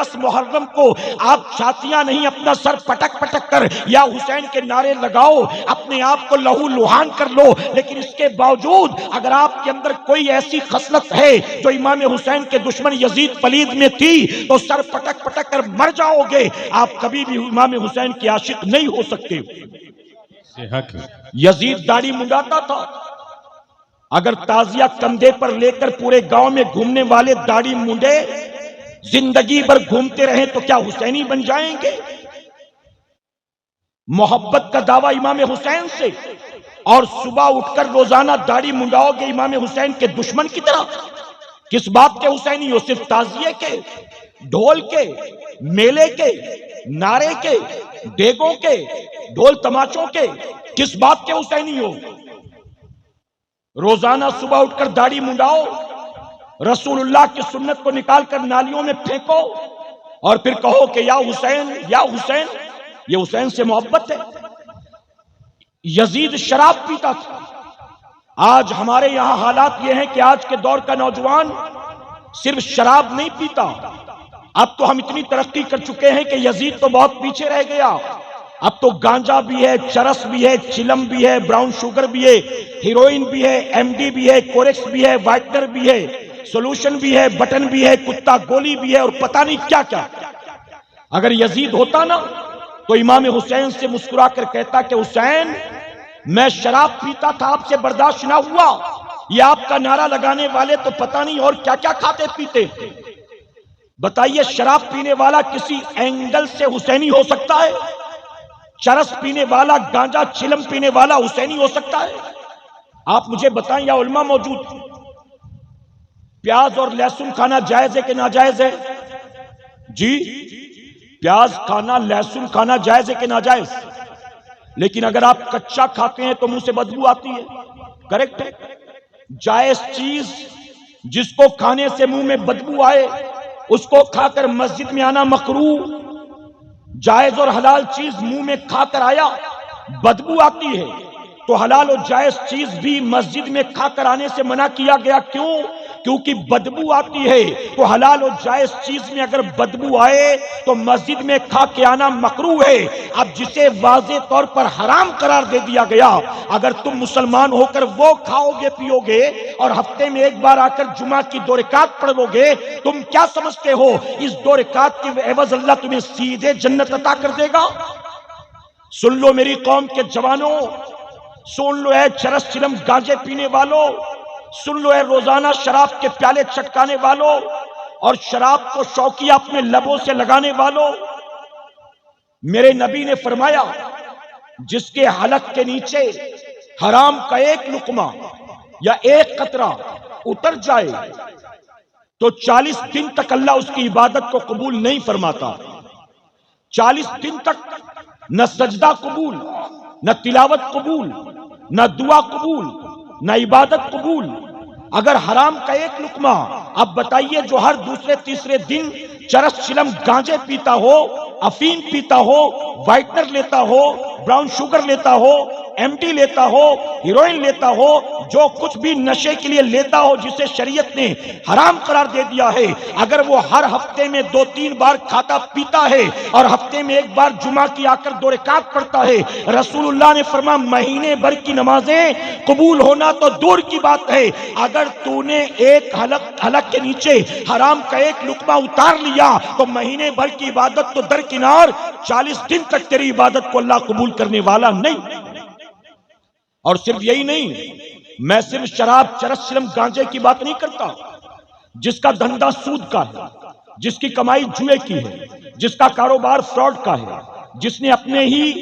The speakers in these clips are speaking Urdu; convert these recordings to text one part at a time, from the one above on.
10 محرم کو آپ چھاتیاں نہیں اپنا سر پٹک پٹک کر یا حسین کے نعرے لگاؤ، اپنے آپ کو لہو لہان کر لو، لیکن اس کے باوجود اگر آپ کے اندر کوئی ایسی خصلت ہے جو امام حسین کے دشمن یزید پلید میں تھی تو سر پٹک پٹک کر مر جاؤ گے، آپ کبھی بھی امام حسین کے عاشق نہیں ہو سکتے۔ یزید داڑھی منڈاتا تھا، اگر تعزیہ کندھے پر لے کر پورے گاؤں میں گھومنے والے داڑھی منڈے زندگی بھر گھومتے رہیں تو کیا حسینی بن جائیں گے؟ محبت کا دعویٰ امام حسین سے، اور صبح اٹھ کر روزانہ داڑھی منڈاؤ گے امام حسین کے دشمن کی طرح۔ کس بات کے حسینی ہو؟ صرف تعزیے کے، ڈھول کے، میلے کے، نعرے کے، ڈیگوں کے، ڈھول تماچوں کے، کس بات کے حسینی ہو؟ روزانہ صبح اٹھ کر داڑھی منڈاؤ، رسول اللہ کی سنت کو نکال کر نالیوں میں پھینکو، اور پھر کہو کہ یا حسین یا حسین۔ یہ حسین سے محبت ہے؟ یزید شراب پیتا تھا۔ آج ہمارے یہاں حالات یہ ہیں کہ آج کے دور کا نوجوان صرف شراب نہیں پیتا، اب تو ہم اتنی ترقی کر چکے ہیں کہ یزید تو بہت پیچھے رہ گیا، اب تو گانجا بھی ہے، چرس بھی ہے، چلم بھی ہے، براؤن شوگر بھی ہے، ہیروئن بھی ہے، ایم ڈی بھی ہے، کورکس بھی ہے، وائٹنر بھی ہے، سولوشن بھی ہے، بٹن بھی ہے، کتا گولی بھی ہے، اور پتہ نہیں کیا کیا۔ اگر یزید ہوتا نا تو امام حسین سے مسکرا کر کہتا کہ حسین میں شراب پیتا تھا، آپ سے برداشت نہ ہوا، یہ آپ کا نعرہ لگانے والے تو پتہ نہیں اور کیا کیا کھاتے پیتے۔ بتائیے شراب پینے والا کسی اینگل سے حسینی ہو سکتا ہے؟ چرس پینے والا، گانجا چلم پینے والا حسینی ہو سکتا ہے؟ آپ مجھے بتائیں، یا علماء موجود، پیاز اور لہسن کھانا جائز ہے کہ ناجائز ہے؟ جی، پیاز کھانا، لہسن کھانا جائز ہے کہ ناجائز؟ لیکن اگر آپ کچا کھاتے ہیں تو منہ سے بدبو آتی ہے، کریکٹ ہے؟ جائز چیز جس کو کھانے سے منہ میں بدبو آئے اس کو کھا کر مسجد میں آنا مکروہ، جائز اور حلال چیز منہ میں کھا کر آیا بدبو آتی ہے تو حلال و جائز چیز بھی مسجد میں کھا کر آنے سے منع کیا گیا۔ کیوں؟ کیونکہ بدبو آتی ہے، تو حلال و جائز چیز میں اگر بدبو آئے تو مسجد میں کھا کے آنا مکروہ ہے۔ اب جسے واضح طور پر حرام قرار دے دیا گیا، اگر تم مسلمان ہو کر وہ کھاؤ گے پیو گے اور ہفتے میں ایک بار آ کر جمعہ کی 2 رکعت پڑھو گے، تم کیا سمجھتے ہو اس 2 رکعت کے عوض اللہ تمہیں سیدھے جنت عطا کر دے گا؟ سن لو میری قوم کے جوانوں، سن لو اے چرس چلم گانجے پینے والوں، سن لو اے روزانہ شراب کے پیالے چٹکانے والوں اور شراب کو شوقیہ اپنے لبوں سے لگانے والوں، میرے نبی نے فرمایا جس کے حلق کے نیچے حرام کا ایک لقمہ یا ایک قطرہ اتر جائے تو 40 دن تک اللہ اس کی عبادت کو قبول نہیں فرماتا۔ 40 دن تک نہ سجدہ قبول، نہ تلاوت قبول، نہ دعا قبول، نہ عبادت قبول۔ اگر حرام کا ایک لقمہ، اب بتائیے جو ہر دوسرے تیسرے دن چرس چلم گانجے پیتا ہو، افیم پیتا ہو، وائٹنر لیتا ہو، براؤن شوگر لیتا ہو، ایم ڈی لیتا ہو، ہیروئن لیتا ہو، جو کچھ بھی نشے کے لیے لیتا ہو جسے شریعت نے حرام قرار دے دیا ہے، اگر وہ ہر ہفتے میں 2-3 بار کھاتا پیتا ہے اور ہفتے میں ایک بار جمعہ کی آ کر 2 رکعت پڑھتا ہے، رسول اللہ نے فرمایا مہینے بھر کی نمازیں قبول ہونا تو دور کی بات ہے، اگر تو نے ایک حلق کے نیچے حرام کا ایک لقمہ اتار لیا تو مہینے بھر کی عبادت تو درکنار، 40 دن تک تیری عبادت کو اللہ قبول کرنے والا نہیں۔ اور صرف یہی نہیں، میں صرف شراب چرس چلم گانجے کی بات نہیں کرتا، جس کا دھندا سود کا ہے، جس کی کمائی جوئے کی ہے، جس کا کاروبار فراڈ کا ہے، جس نے اپنے ہی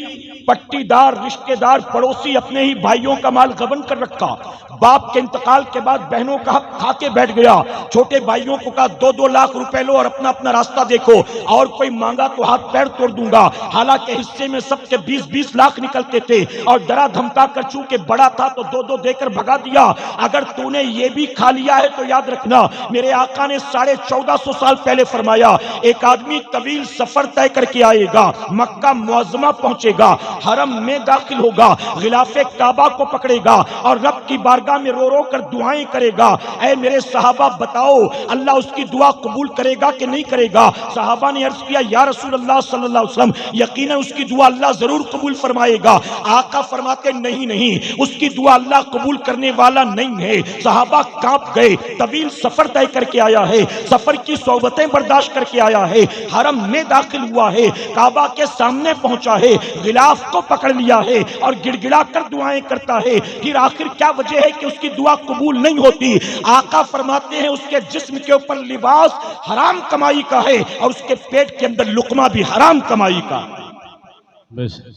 پٹی دار رشتہ دار پڑوسی اپنے ہی بھائیوں کا مال غبن کر رکھا، باپ کے انتقال کے بعد بہنوں کا حق کھا کے بیٹھ گیا، چھوٹے بھائیوں کو کہا 2-2 لاکھ روپے لو اور اپنا اپنا راستہ دیکھو، اور کوئی مانگا تو ہاتھ پیر توڑ دوں گا، حالانکہ حصے میں سب کے 20-20 لاکھ نکلتے تھے، اور ڈرا دھمکا کر چونکہ بڑا تھا تو 2-2 دے کر بھگا دیا۔ اگر تو نے یہ بھی کھا لیا ہے تو یاد رکھنا میرے آقا نے 1450 سال پہلے فرمایا ایک آدمی طویل سفر طے کر کے آئے گا، مکہ معظمہ پہنچے گا، حرم میں داخل ہوگا، غلاف کعبہ کو پکڑے گا اور رب کی بارگاہ میں رو رو کر دعائیں کرے گا، اے میرے صحابہ بتاؤ اللہ اس کی دعا قبول کرے گا کہ نہیں کرے گا؟ صحابہ نے عرض کیا یا رسول اللہ صلی اللہ علیہ وسلم یقیناً اس کی دعا اللہ ضرور قبول فرمائے گا۔ آقا فرماتے نہیں نہیں، اس کی دعا اللہ قبول کرنے والا نہیں ہے۔ صحابہ کانپ گئے، طویل سفر طے کر کے آیا ہے، سفر کی صعوبتیں برداشت کر کے آیا ہے، حرم میں داخل ہوا ہے، کعبہ کے سامنے پہنچا ہے، غلاف کو پکڑ لیا ہے اور گڑ گڑا کر دعائیں کرتا ہے۔ پھر آخر کیا وجہ ہے کہ اس کی دعا قبول نہیں ہوتی؟ آقا فرماتے ہیں اس کے جسم کے اوپر لباس حرام کمائی کا ہے اور اس کے پیٹ کے اندر لقمہ بھی حرام کمائی کا۔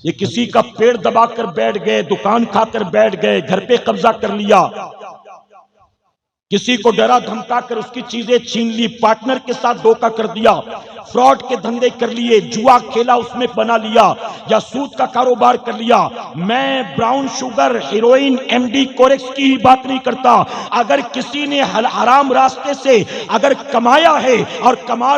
یہ کسی کا پیٹ دبا کر بیٹھ گئے، دکان کھا کر بیٹھ گئے، گھر پہ قبضہ کر لیا، کسی کو ڈرا دھمکا کر اس کی چیزیں چھین لی، پارٹنر کے ساتھ دھوکہ کر دیا، فراڈ کے دھندے کر لیے، جوا کھیلا اس میں بنا لیا، یا سود کا کاروبار کر لیا۔ میں brown sugar, heroin, M D Corex کی ہی بات نہیں کرتا، اگر کسی نے حرام راستے سے اگر کمایا ہے اور کما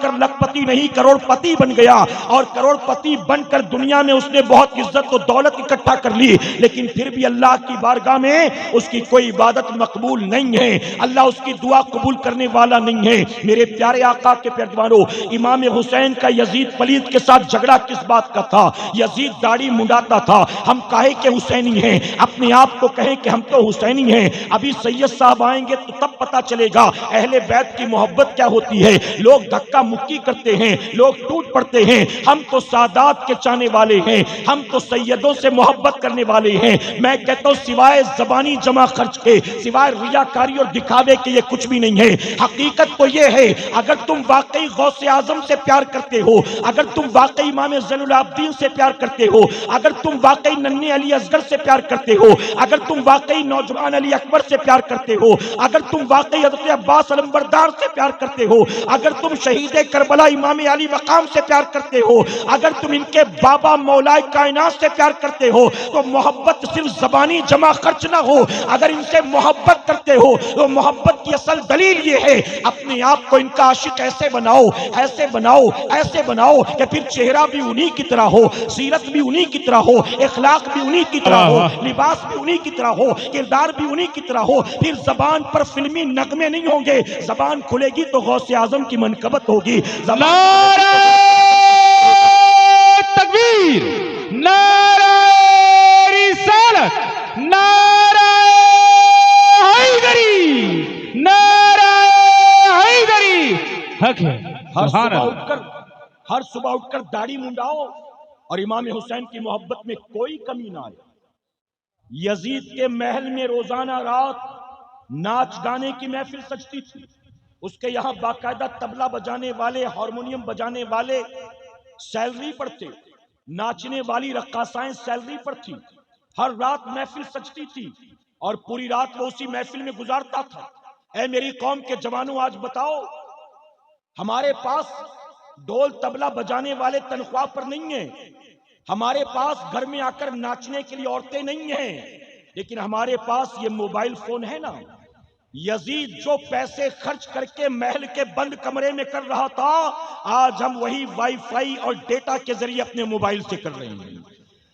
کر لکھپتی نہیں کروڑ پتی بن گیا، اور کروڑ پتی بن کر دنیا میں اس نے بہت عزت و دولت اکٹھا کر لی، لیکن پھر بھی اللہ کی بارگاہ میں اس کی کوئی عبادت مقبول نہیں ہے، اللہ اس کی دعا قبول کرنے والا نہیں ہے۔ میرے پیارے آقا کے پیروانوں، امام حسین کا یزید پلید کے ساتھ جھگڑا کس بات کا تھا؟ یزید داڑھی منڈاتا تھا، ہم کہے کہ حسینی ہیں، اپنے آپ کو کہیں کہ ہم تو حسینی ہیں۔ ابھی سید صاحب آئیں گے تو تب پتا چلے گا اہل بیت کی محبت کیا ہوتی ہے۔ لوگ دھکا مکی کرتے ہیں، لوگ ٹوٹ پڑتے ہیں، ہم تو سادات کے چاہنے والے ہیں، ہم تو سیدوں سے محبت کرنے والے ہیں۔ میں کہتا ہوں سوائے زبانی جمع خرچ کے، سوائے ریاکاری اور دکھاوے کے یہ کچھ بھی نہیں ہے۔ حقیقت تو یہ ہے اگر تم واقعی غوث اعظم سے پیار کرتے ہو، اگر تم واقعی امام زین العابدین سے پیار کرتے ہو، اگر تم واقعی ننھے علی اصغر سے پیار کرتے ہو، اگر تم واقعی نوجوان علی اکبر سے پیار کرتے ہو، اگر تم واقعی حضرت عباس علمبردار سے پیار کرتے ہو، اگر تم شہید کربلا امام علی مقام سے پیار کرتے ہو، اگر تم ان کے بابا مولا کائنات سے پیار کرتے ہو، تو محبت صرف زبانی جمع خرچ نہ ہو۔ اگر ان سے محبت کرتے ہو تو محبت کی اصل دلیل یہ ہے اپنے آپ کو ان کا عاشق ایسے بناؤ، ایسے بناؤ، ایسے بناؤ کہ پھر چہرہ بھی انہی کی طرح ہو، سیرت بھی انہی کی طرح ہو، اخلاق بھی انہی کی طرح ہو، لباس بھی انہی کی طرح ہو، کردار بھی انہی کی طرح ہو۔ پھر زبان پر فلمی نغمے نہیں ہوں گے، زبان کھلے گی تو غوث اعظم کی منقبت ہوگی۔ نعرہ تکبیر، نعرہ رسالت، نعرہ حیدری، نعرہ حیدری حق ہے۔ ہر صبح اٹھ کر داڑھی منڈاؤ اور امام حسین کی محبت میں کوئی کمی نہ آئے۔ یزید کے محل میں روزانہ رات ناچ گانے کی محفل سجتی تھی، اس کے یہاں باقاعدہ طبلہ بجانے والے، ہارمونیم بجانے والے سیلری پر تھے، ناچنے والی رقاصائیں سیلری پر تھی، ہر رات محفل سجتی تھی اور پوری رات وہ اسی محفل میں گزارتا تھا۔ اے میری قوم کے جوانوں، آج بتاؤ ہمارے پاس ڈھول طبلہ بجانے والے تنخواہ پر نہیں ہیں، ہمارے پاس گھر میں آ کر ناچنے کے لیے عورتیں نہیں ہیں، لیکن ہمارے پاس یہ موبائل فون ہے نا۔ یزید جو پیسے خرچ کر کے محل کے بند کمرے میں کر رہا تھا، آج ہم وہی وائی فائی اور ڈیٹا کے ذریعے اپنے موبائل سے کر رہے ہیں۔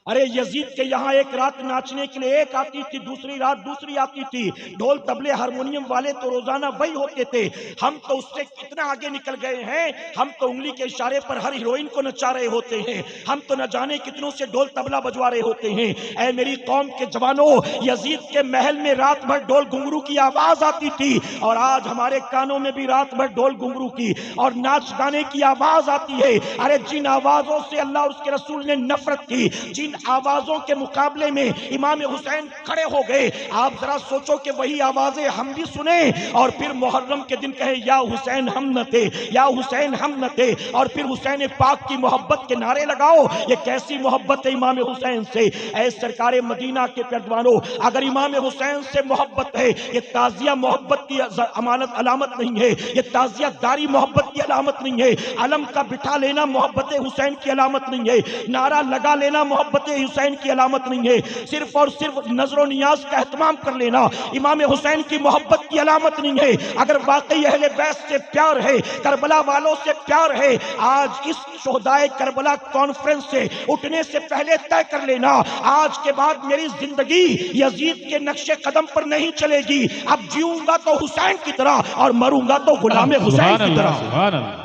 ارے یزید کے یہاں ایک رات ناچنے کے لیے ایک آتی تھی، دوسری رات دوسری آتی تھی، ڈھول طبلے ہارمونیم والے تو روزانہ وہی ہوتے تھے۔ ہم تو اس سے کتنا آگے نکل گئے ہیں، ہم تو انگلی کے اشارے پر ہر ہیروئن کو نچا رہے ہوتے ہیں، ہم تو نہ جانے کتنوں سے ڈھول طبلہ بجوا رہے ہوتے ہیں۔ اے میری قوم کے جوانوں، یزید کے محل میں رات بھر ڈھول گھنگرو کی آواز آتی تھی، اور آج ہمارے کانوں میں بھی رات بھر ڈھول گھنگرو کی اور ناچ گانے کی آواز آتی ہے۔ ارے جن آوازوں سے اللہ اور اس کے رسول نے نفرت کی، جن آوازوں کے مقابلے میں امام حسین کھڑے ہو گئے، آپ ذرا سوچو کہ وہی آوازیں ہم بھی سنیں اور پھر محرم کے دن کہیں یا حسین ہم نہ تھے، یا حسین ہم نہ تھے، اور پھر حسین پاک کی محبت کے نعرے لگاؤ۔ یہ کیسی محبت ہے امام حسین سے؟ اے سرکار مدینہ کے پیروانوں، اگر امام حسین سے محبت ہے، یہ تعزیہ محبت کی امانت علامت نہیں ہے، یہ تعزیہ داری محبت کی علامت نہیں ہے، علم کا بٹھا لینا محبت حسین کی علامت نہیں ہے، نعرہ لگا لینا محبت محبت حسین کی علامت نہیں ہے، صرف اور صرف نظر و نیاز کا اہتمام کر لینا امام حسین کی محبت کی علامت نہیں ہے۔ اگر واقعی اہل بیت سے پیار ہے، کربلا والوں سے پیار ہے، آج اس شہدائے کربلا کانفرنس سے اٹھنے سے پہلے طے کر لینا، آج کے بعد میری زندگی یزید کے نقش قدم پر نہیں چلے گی، اب جیوں گا تو حسین کی طرح اور مروں گا تو غلام حسین سبحان کی اللہ، طرح۔ سبحان اللہ،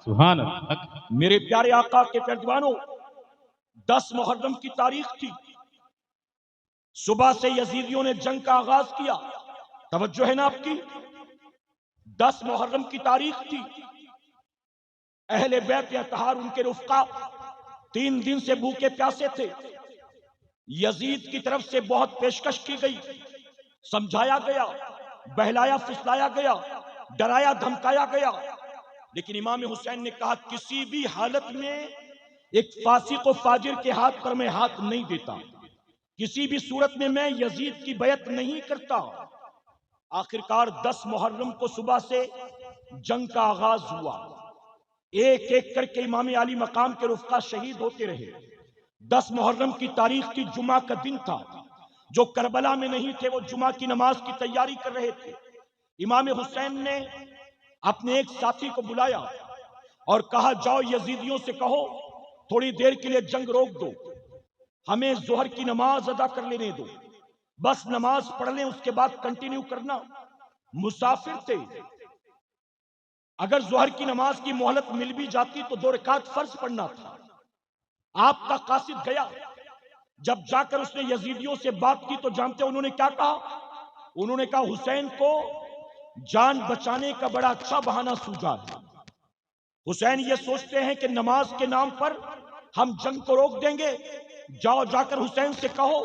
سبحان اللہ۔ میرے پیارے آقا کے پیروانوں، 10 محرم کی تاریخ تھی، صبح سے یزیدیوں نے جنگ کا آغاز کیا، توجہ ہے نا آپ کی؟ 10 محرم کی تاریخ تھی، اہل بیت اطہار ان کے رفقا 3 دن سے بھوکے پیاسے تھے، یزید کی طرف سے بہت پیشکش کی گئی، سمجھایا گیا، بہلایا پھسلایا گیا، ڈرایا دھمکایا گیا، لیکن امام حسین نے کہا کسی بھی حالت میں ایک فاسق و فاجر کے ہاتھ پر میں ہاتھ نہیں دیتا، کسی بھی صورت میں میں یزید کی بیعت نہیں کرتا۔ آخرکار 10 محرم کو صبح سے جنگ کا آغاز ہوا، ایک ایک کر کے امام علی مقام کے رفقا شہید ہوتے رہے۔ 10 محرم کی تاریخ کی جمعہ کا دن تھا، جو کربلا میں نہیں تھے وہ جمعہ کی نماز کی تیاری کر رہے تھے۔ امام حسین نے اپنے ایک ساتھی کو بلایا اور کہا جاؤ یزیدیوں سے کہو تھوڑی دیر کے لیے جنگ روک دو، ہمیں ظہر کی نماز ادا کر لینے دو، بس نماز پڑھ لیں اس کے بعد کنٹینیو کرنا۔ مسافر تھے، اگر ظہر کی نماز کی مہلت مل بھی جاتی تو 2 رکعت فرض پڑھنا تھا۔ آپ کا قاصد گیا، جب جا کر اس نے یزیدیوں سے بات کی تو جانتے انہوں نے کیا کہا؟ انہوں نے کہا حسین کو جان بچانے کا بڑا اچھا بہانہ سوجا ہے، حسین یہ سوچتے ہیں کہ نماز کے نام پر ہم جنگ کو روک دیں گے، جاؤ جا کر حسین سے کہو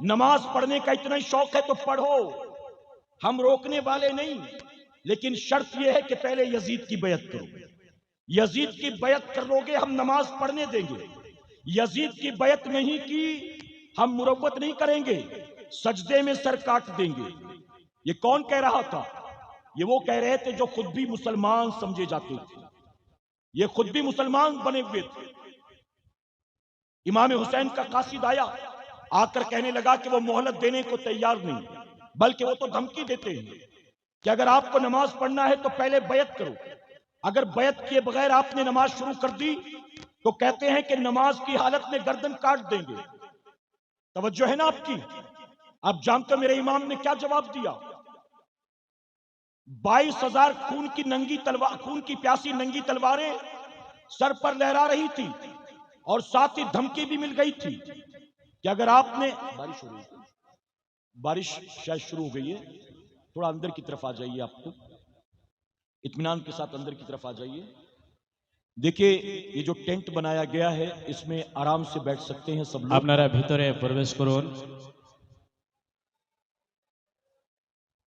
نماز پڑھنے کا اتنا ہی شوق ہے تو پڑھو، ہم روکنے والے نہیں، لیکن شرط یہ ہے کہ پہلے یزید کی بیعت کرو، یزید کی بیعت کر لو گے ہم نماز پڑھنے دیں گے، یزید کی بیعت نہیں کی ہم مروت نہیں کریں گے، سجدے میں سر کاٹ دیں گے۔ یہ کون کہہ رہا تھا؟ یہ وہ کہہ رہے تھے جو خود بھی مسلمان سمجھے جاتے تھے، یہ خود بھی مسلمان بنے ہوئے تھے۔ امام حسین کا قاصد آیا، آ کر کہنے لگا کہ وہ مہلت دینے کو تیار نہیں، بلکہ وہ تو دھمکی دیتے ہیں کہ اگر آپ کو نماز پڑھنا ہے تو پہلے بیعت کرو، اگر بیعت کیے بغیر آپ نے نماز شروع کر دی تو کہتے ہیں کہ نماز کی حالت میں گردن کاٹ دیں گے۔ توجہ ہے نا آپ کی؟ اب جانتے میرے امام نے کیا جواب دیا؟ 22,000 خون کی پیاسی ننگی تلواریں سر پر لہرا رہی تھی اور ساتھ ہی دھمکی بھی مل گئی تھی کہ اگر آپ نے بارش شاید شروع ہو گئی ہے، تھوڑا اندر کی طرف آ جائیے، آپ کو اطمینان کے ساتھ اندر کی طرف آ جائیے۔ دیکھیں یہ جو ٹینٹ بنایا گیا ہے اس میں آرام سے بیٹھ سکتے ہیں سب لوگ۔ আপনারা ভিতরে প্রবেশ করুন।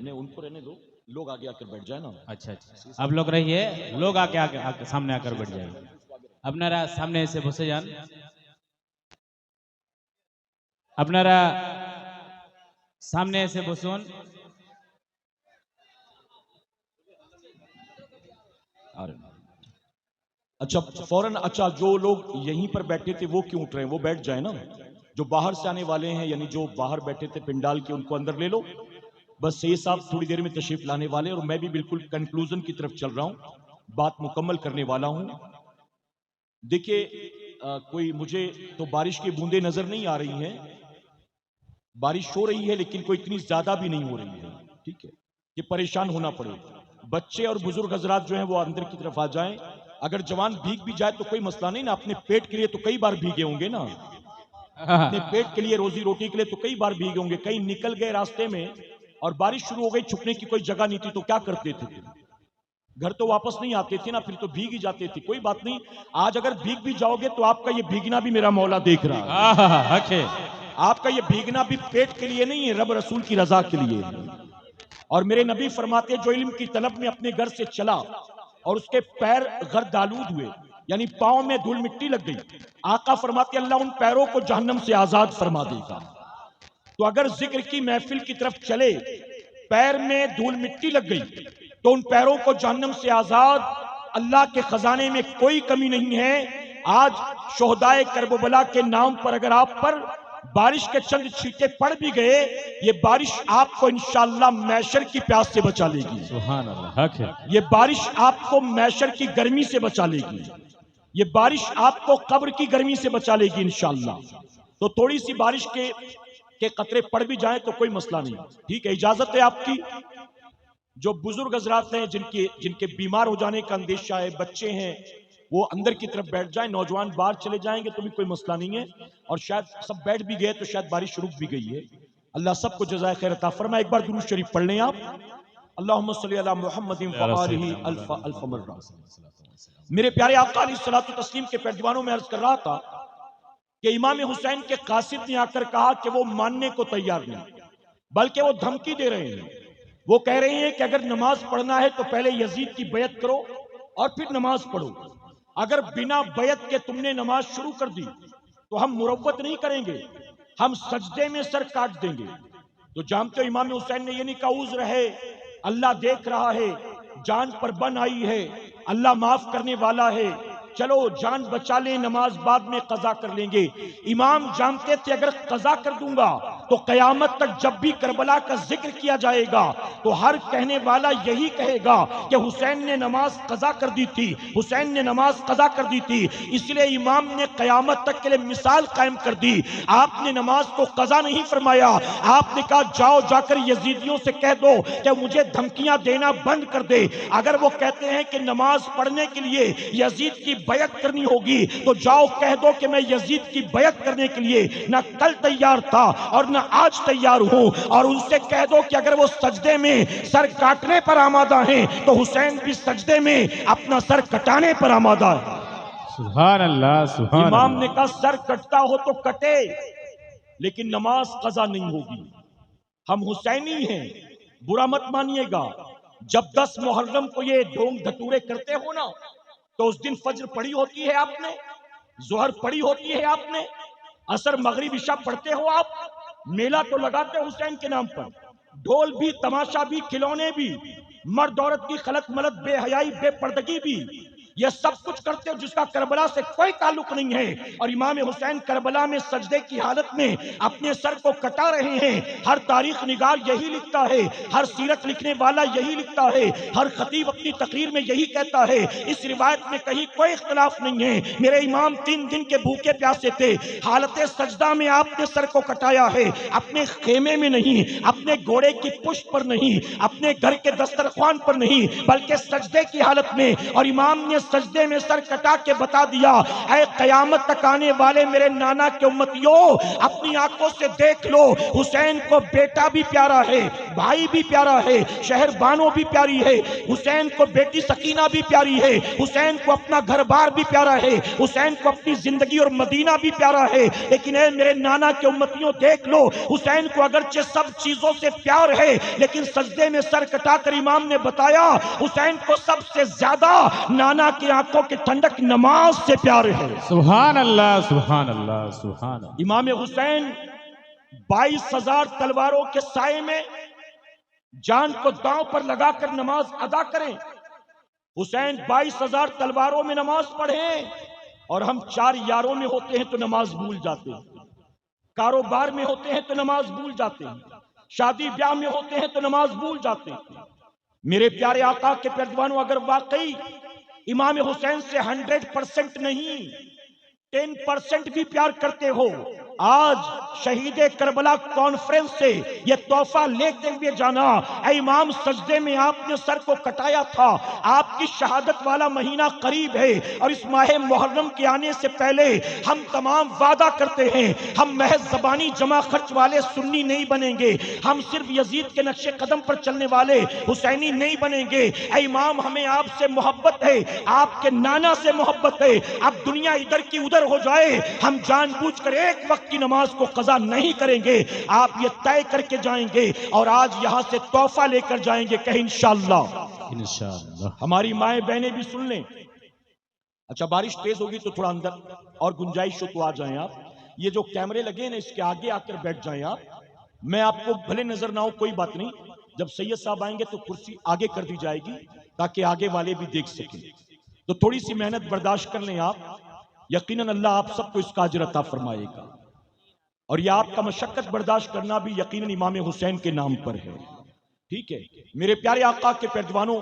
نہیں ان کو رہنے دو، لوگ آگے آ کر بیٹھ جائیں نا۔ اچھا اچھا آپ لوگ رہیے، لوگ آگے سامنے آ کر بیٹھ جائیں۔ আপনারা সামনে এসে বসে যান। আপনারা সামনে এসে বসুন। اچھا فوراً، اچھا جو لوگ یہیں پر بیٹھے تھے وہ کیوں اٹھ رہے ہیں؟ وہ بیٹھ جائیں نا، جو باہر سے آنے والے ہیں یعنی جو باہر بیٹھے تھے پنڈال کے ان کو اندر لے لو۔ بس سید صاحب تھوڑی دیر میں تشریف لانے والے اور میں بھی بالکل کنکلوژن کی طرف چل رہا ہوں، بات مکمل کرنے والا ہوں۔ دیکھیے کوئی مجھے تو بارش کی بوندیں نظر نہیں آ رہی ہیں، بارش ہو رہی ہے لیکن کوئی اتنی زیادہ بھی نہیں ہو رہی ہے، ٹھیک ہے کہ پریشان ہونا پڑے۔ بچے اور بزرگ حضرات جو ہیں وہ اندر کی طرف آ جائیں، اگر جوان بھیگ بھی جائے تو کوئی مسئلہ نہیں نا، اپنے پیٹ کے لیے تو کئی بار بھیگے ہوں گے نا، اپنے پیٹ کے لیے روزی روٹی کے لیے تو کئی بار بھیگے ہوں گے، کہیں نکل گئے راستے میں اور بارش شروع ہو گئی، چھپنے کی کوئی جگہ نہیں تھی تو کیا کرتے تھے؟ گھر تو واپس نہیں آتے تھے نا، پھر تو بھیگ ہی جاتے تھے۔ کوئی بات نہیں، آج اگر بھیگ بھی جاؤ گے تو آپ کا یہ بھیگنا بھی میرا مولا دیکھ رہا ہے، آپ کا یہ بھیگنا بھی پیٹ کے لیے نہیں ہے، رب رسول کی رضا کے لیے۔ اور میرے نبی فرماتے جو علم کی طلب میں اپنے گھر سے چلا اور اس کے پیر گرد آلود ہوئے یعنی پاؤں میں دھول مٹی لگ گئی، آقا فرماتے اللہ ان پیروں کو جہنم سے آزاد فرما دے گا۔ تو اگر ذکر کی محفل کی طرف چلے، پیر میں دھول مٹی لگ گئی تو ان پیروں کو جہنم سے آزاد، اللہ کے خزانے میں کوئی کمی نہیں ہے، آج شہدائے کربلا کے نام پر اگر آپ پر بارش کے چند چھینٹے پڑ بھی گئے، یہ بارش آپ کو انشاءاللہ محشر کی پیاس سے بچا لے گی. سبحان اللہ، حق ہے. یہ بارش آپ کو محشر کی گرمی سے بچا لے گی. یہ بارش آپ کو قبر کی گرمی سے بچا لے گی انشاءاللہ. تو تھوڑی سی بارش کے قطرے پڑ بھی جائیں تو کوئی مسئلہ نہیں. ٹھیک ہے، اجازت ہے آپ کی. جو بزرگ حضرات ہیں جن کے بیمار ہو جانے کا اندیشہ ہے، بچے ہیں، وہ اندر کی طرف بیٹھ جائیں. نوجوان باہر چلے جائیں گے تو بھی کوئی مسئلہ نہیں ہے. اور شاید سب بیٹھ بھی گئے تو شاید بارش رک بھی گئی ہے. اللہ سب کو جزائے خیر عطا فرمائے. ایک بار درود شریف پڑھ لیں آپ. اللہم صلی علی محمد وآلہ الف الف مرہ. میرے پیارے آقا علیہ الصلوۃ والتسلیم کے پیروانوں میں عرض کر رہا تھا کہ امام حسین کے قاصد نے آ کر کہا کہ وہ ماننے کو تیار نہیں، بلکہ وہ دھمکی دے رہے ہیں. وہ کہہ رہے ہیں کہ اگر نماز پڑھنا ہے تو پہلے یزید کی بیعت کرو اور پھر نماز پڑھو. اگر بنا بیعت کے تم نے نماز شروع کر دی تو ہم مروت نہیں کریں گے، ہم سجدے میں سر کاٹ دیں گے. تو جانتے ہو امام حسین نے یہ نہیں کہا عذر ہے، اللہ دیکھ رہا ہے، جان پر بن آئی ہے، اللہ معاف کرنے والا ہے، چلو جان بچا لیں، نماز بعد میں قضا کر لیں گے. امام جانتے تھے اگر قضا کر دوں گا تو قیامت تک جب بھی کربلا کا ذکر کیا جائے گا تو ہر کہنے والا یہی کہے گا کہ حسین نے نماز قضا کر دی تھی، حسین نے نماز قضا کر دی تھی. اس لیے امام نے قیامت تک کے لیے مثال قائم کر دی. آپ نے نماز کو قضا نہیں فرمایا، آپ نے کہا جاؤ جا کر یزیدیوں سے کہہ دو کہ مجھے دھمکیاں دینا بند کر دے. اگر وہ کہتے ہیں کہ نماز پڑھنے کے لیے یزید کی بیعت کرنی ہوگی تو جاؤ کہہ دو کہ میں یزید کی بیعت کرنے کے لیے نہ کل تیار تھا اور نہ آج تیار ہوں. اور ان سے کہہ دو کہ اگر وہ سجدے میں سر کاٹنے پر آمادہ ہیں تو حسین بھی سجدے میں اپنا سر کٹانے پر آمادہ ہے. سبحان اللہ، سبحان اللہ. امام نے کہا سر کٹتا ہو تو کٹے لیکن نماز قضا نہیں ہوگی. ہم حسینی ہیں، برا مت مانیے گا. جب 10 محرم کو یہ ڈھونگ دھتورے کرتے ہو نا تو اس دن فجر پڑھی ہوتی ہے آپ نے، ظہر پڑھی ہوتی ہے آپ نے، عصر مغرب عشاء پڑھتے ہو آپ. میلہ تو لگاتے حسین کے نام پر، ڈھول بھی، تماشا بھی، کھلونے بھی، مرد عورت کی خلط ملط، بے حیائی، بے پردگی بھی، یہ سب کچھ کرتے ہو جس کا کربلا سے کوئی تعلق نہیں ہے. اور امام حسین کربلا میں سجدے کی حالت میں اپنے سر کو کٹا رہے ہیں. ہر تاریخ نگار یہی لکھتا ہے، ہر سیرت لکھنے والا یہی لکھتا ہے، ہر خطیب اپنی تقریر میں یہی کہتا ہے. اس روایت میں کہیں کوئی اختلاف نہیں ہے. میرے امام 3 دن کے بھوکے پیاسے تھے، حالت سجدہ میں آپ نے سر کو کٹایا ہے، اپنے خیمے میں نہیں، اپنے گھوڑے کی پشت پر نہیں، اپنے گھر کے دسترخوان پر نہیں، بلکہ سجدے کی حالت میں. اور امام نے سجدے میں سر کٹا کے بتا دیا اے قیامت تک آنے والے میرے نانا کے امتیوں، اپنی آنکھوں سے دیکھ لو، حسین کو بیٹا بھی پیارا ہے، بھائی بھی پیارا ہے، شہر بانو بھی پیاری ہے، حسین کو بیٹی سکینہ بھی پیاری ہے، حسین کو اپنا گھر بار بھی پیارا ہے، حسین کو اپنی زندگی اور مدینہ بھی پیارا ہے. لیکن اے میرے نانا کے امتیوں دیکھ لو، حسین کو اگرچہ سب چیزوں سے پیار ہے لیکن سجدے میں سر کٹا کر امام نے بتایا حسین کو سب سے زیادہ نانا کی آنکھوں کی ٹھنڈک نماز سے پیار ہے. سبحان اللہ، سبحان اللہ، سبحان اللہ. امام حسین 22,000 تلواروں کے سائے میں جان کو داؤں پر لگا کر نماز ادا کریں. حسین 22,000 تلواروں میں نماز پڑھیں اور ہم 4 یاروں میں ہوتے ہیں تو نماز بھول جاتے ہیں، کاروبار میں ہوتے ہیں تو نماز بھول جاتے ہیں، شادی بیاہ میں ہوتے ہیں تو نماز بھول جاتے ہیں. میرے پیارے آقا کے پیروانوں، اگر واقعی امام حسین سے 100% نہیں 10% بھی پیار کرتے ہو، آج شہید کربلا کانفرنس سے یہ تحفہ لیتے ہوئے جانا. اے امام سجدے میں آپ نے سر کو کٹایا تھا، آپ کی شہادت والا مہینہ قریب ہے اور اس ماہ محرم کے آنے سے پہلے ہم تمام وعدہ کرتے ہیں ہم محض زبانی جمع خرچ والے سنی نہیں بنیں گے، ہم صرف یزید کے نقش قدم پر چلنے والے حسینی نہیں بنیں گے. اے امام ہمیں آپ سے محبت ہے، آپ کے نانا سے محبت ہے. اب دنیا ادھر کی ادھر ہو جائے ہم جان بوجھ کر ایک وقت کی نماز کو قضا نہیں کریں گے. آپ یہ طے کر کے جائیں گے اور آج یہاں سے تحفہ لے کر جائیں گے. کہیں انشاءاللہ. انشاءاللہ. ہماری مائیں بہنیں بھی سن لیں. اچھا بارش تیز ہوگی تو تھوڑا اندر اور گنجائش ہو تو آ جائیں آپ. یہ جو کیمرے لگے نا اس کے آگے آ کر بیٹھ جائیں آپ. میں آپ کو بھلے نظر نہ ہو کوئی بات نہیں، جب سید صاحب آئیں گے تو کرسی آگے کر دی جائے گی تاکہ آگے والے بھی دیکھ سکیں. تو تھوڑی سی محنت برداشت کر لیں آپ. یقیناً اللہ آپ سب کو اس کا اجر عطا فرمائے گا، اور یہ آپ کا مشقت برداشت کرنا بھی یقیناً امام حسین کے نام پر ہے، ٹھیک ہے میرے پیارے آقا کے پیروانوں۔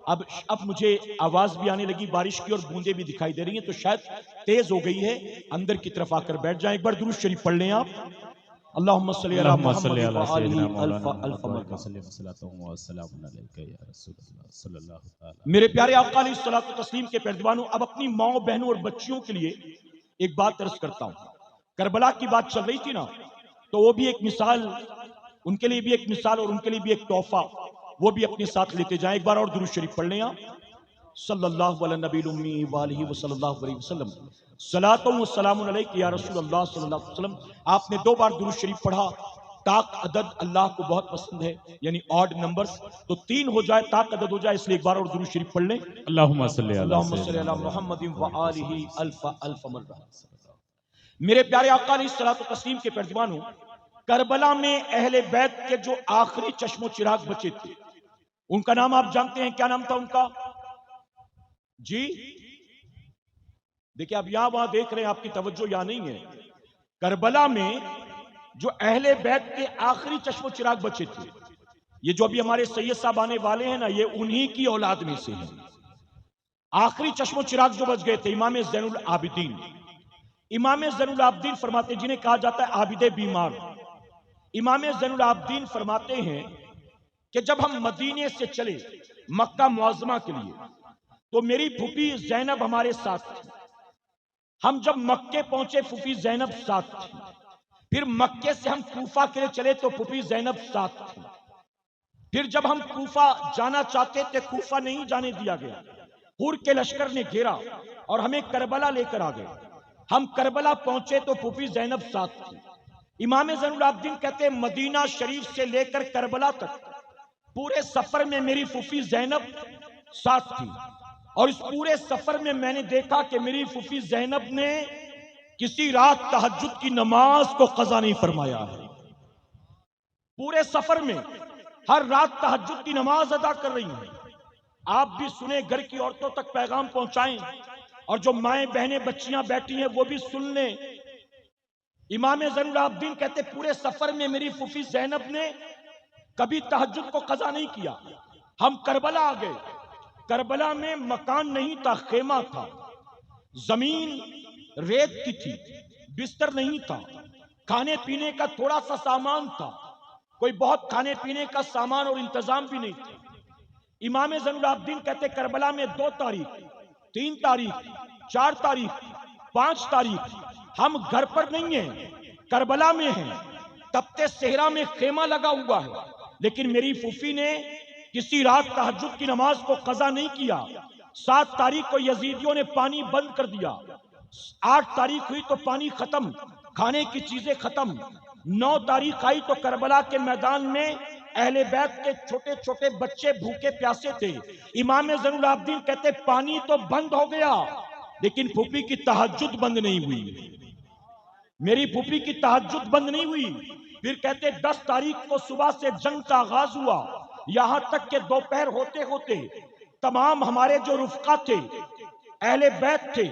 اب مجھے آواز بھی آنے لگی بارش کی، اور بوندیں بھی دکھائی دے رہی ہیں، تو شاید تیز ہو گئی ہے، اندر کی طرف آ کر بیٹھ جائیں۔ ایک بار درود شریف پڑھ لیں آپ، اللہم صلی علی اللہم محمد صلی علی وآلہ سیدنا الف مولانا محمد الف وآلہ مرہ۔ وسلم صلاۃ و سلام علیک یا رسول اللہ صلی اللہ تعالی۔ میرے پیارے آقا علیہ الصلوۃ والتسلیم کے پیروانوں، اب اپنی ماؤں بہنوں اور بچیوں کے لیے ایک بات عرض کرتا ہوں۔ کربلا کی بات چل رہی تھی نا، تو وہ بھی ایک مثال، ان کے لیے بھی ایک مثال اور ان کے لیے بھی ایک تحفہ، وہ بھی اپنے ساتھ لیتے جائیں۔ ایک بار اور درود شریف پڑھ لیں آپ، صلی اللہ علی نبی الامی وآلہ وصلی اللہ علیہ وسلم، صلاۃ و سلام علیک یا رسول اللہ صلی اللہ علیہ وسلم۔ آپ نے 2 بار درود شریف پڑھا۔ تاک عدد اللہ کو بہت پسند ہے، یعنی آڈ نمبرز، تو 3 ہو جائے، تاک عدد ہو جائے، اس لیے ایک بار اور درود شریف پڑھ لیں، اللہم صلی علی اللہم صلی سیدنا علی مولانا محمد محمد وآلہ الف الف مرہ۔ میرے پیارے آقا علیہ الصلوۃ والتسلیم کے پیروانوں، کربلا میں اہل بیت کے جو آخری چشم و چراغ بچے تھے، ان کا نام آپ جانتے ہیں؟ کیا نام تھا ان کا؟ جی دیکھیں، اب یہاں وہاں دیکھ رہے ہیں، آپ کی توجہ یہاں نہیں ہے۔ کربلا میں جو اہل بیت کے آخری چشم و چراغ بچے تھے، یہ جو ابھی ہمارے سید صاحب آنے والے ہیں نا، یہ انہی کی اولاد میں سے ہیں۔ آخری چشم و چراغ جو بچ گئے تھے، امام زین العابدین۔ امام زین العابدین فرماتے، جنہیں کہا جاتا ہے عابد بیمار، امام زین العابدین فرماتے ہیں کہ جب ہم مدینے سے چلے مکہ معظمہ کے لیے، تو میری پھوپھی زینب ہمارے ساتھ تھی۔ ہم جب مکے پہنچے، پھوپھی زینب ساتھ تھی۔ پھر مکے سے ہم کوفہ کے لیے چلے تو پھوپھی زینب ساتھ تھی۔ پھر جب ہم کوفہ جانا چاہتے تھے، کوفہ نہیں جانے دیا گیا، حور کے لشکر نے گھیرا اور ہمیں کربلا لے کر آ گئے۔ ہم کربلا پہنچے تو پھوپھی زینب ساتھ تھی۔ امام زین العابدین کہتے ہیں مدینہ شریف سے لے کر کربلا تک پورے سفر میں میری پھوپھی زینب ساتھ تھی، اور اس پورے سفر میں میں نے دیکھا کہ میری پھوپھی زینب نے کسی رات تہجد کی نماز کو قضا نہیں فرمایا ہے۔ پورے سفر میں ہر رات تہجد کی نماز ادا کر رہی ہیں۔ آپ بھی سنیں، گھر کی عورتوں تک پیغام پہنچائیں، اور جو مائیں بہنیں بچیاں بیٹھی ہیں وہ بھی سن لیں۔ امام زین العابدین کہتے پورے سفر میں میری پھوپھی زینب نے کبھی تہجد کو قضا نہیں کیا۔ ہم کربلا آ گئے، کربلا میں مکان نہیں تھا، خیمہ تھا، زمین ریت کی تھی، بستر نہیں تھا، کھانے پینے کا تھوڑا سا سامان تھا، کوئی بہت کھانے پینے کا سامان اور انتظام بھی نہیں تھا۔ امام زین العابدین کہتے کربلا میں 2 تاریخ، 3 تاریخ، 4 تاریخ، 5 تاریخ ہم گھر پر نہیں ہیں، کربلا میں ہیں، تپتے صحرا میں خیمہ لگا ہوا ہے، لیکن میری پھوپھی نے کسی رات تہجد کی نماز کو قضا نہیں کیا۔ 7 تاریخ کو یزیدیوں نے پانی بند کر دیا، 8 تاریخ ہوئی تو پانی ختم، کھانے کی چیزیں ختم، 9 تاریخ آئی تو کربلا کے میدان میں اہل بیت کے چھوٹے چھوٹے بچے بھوکے پیاسے تھے۔ امام زین العابدین کہتے پانی تو بند ہو گیا، لیکن پھوپھی کی تہجد بند نہیں ہوئی، میری پھوپھی کی تہجد بند نہیں ہوئی۔ پھر کہتے 10 تاریخ کو صبح سے جنگ کا آغاز ہوا، یہاں تک کہ دوپہر ہوتے ہوتے تمام ہمارے جو رفقا تھے، اہل بیت تھے،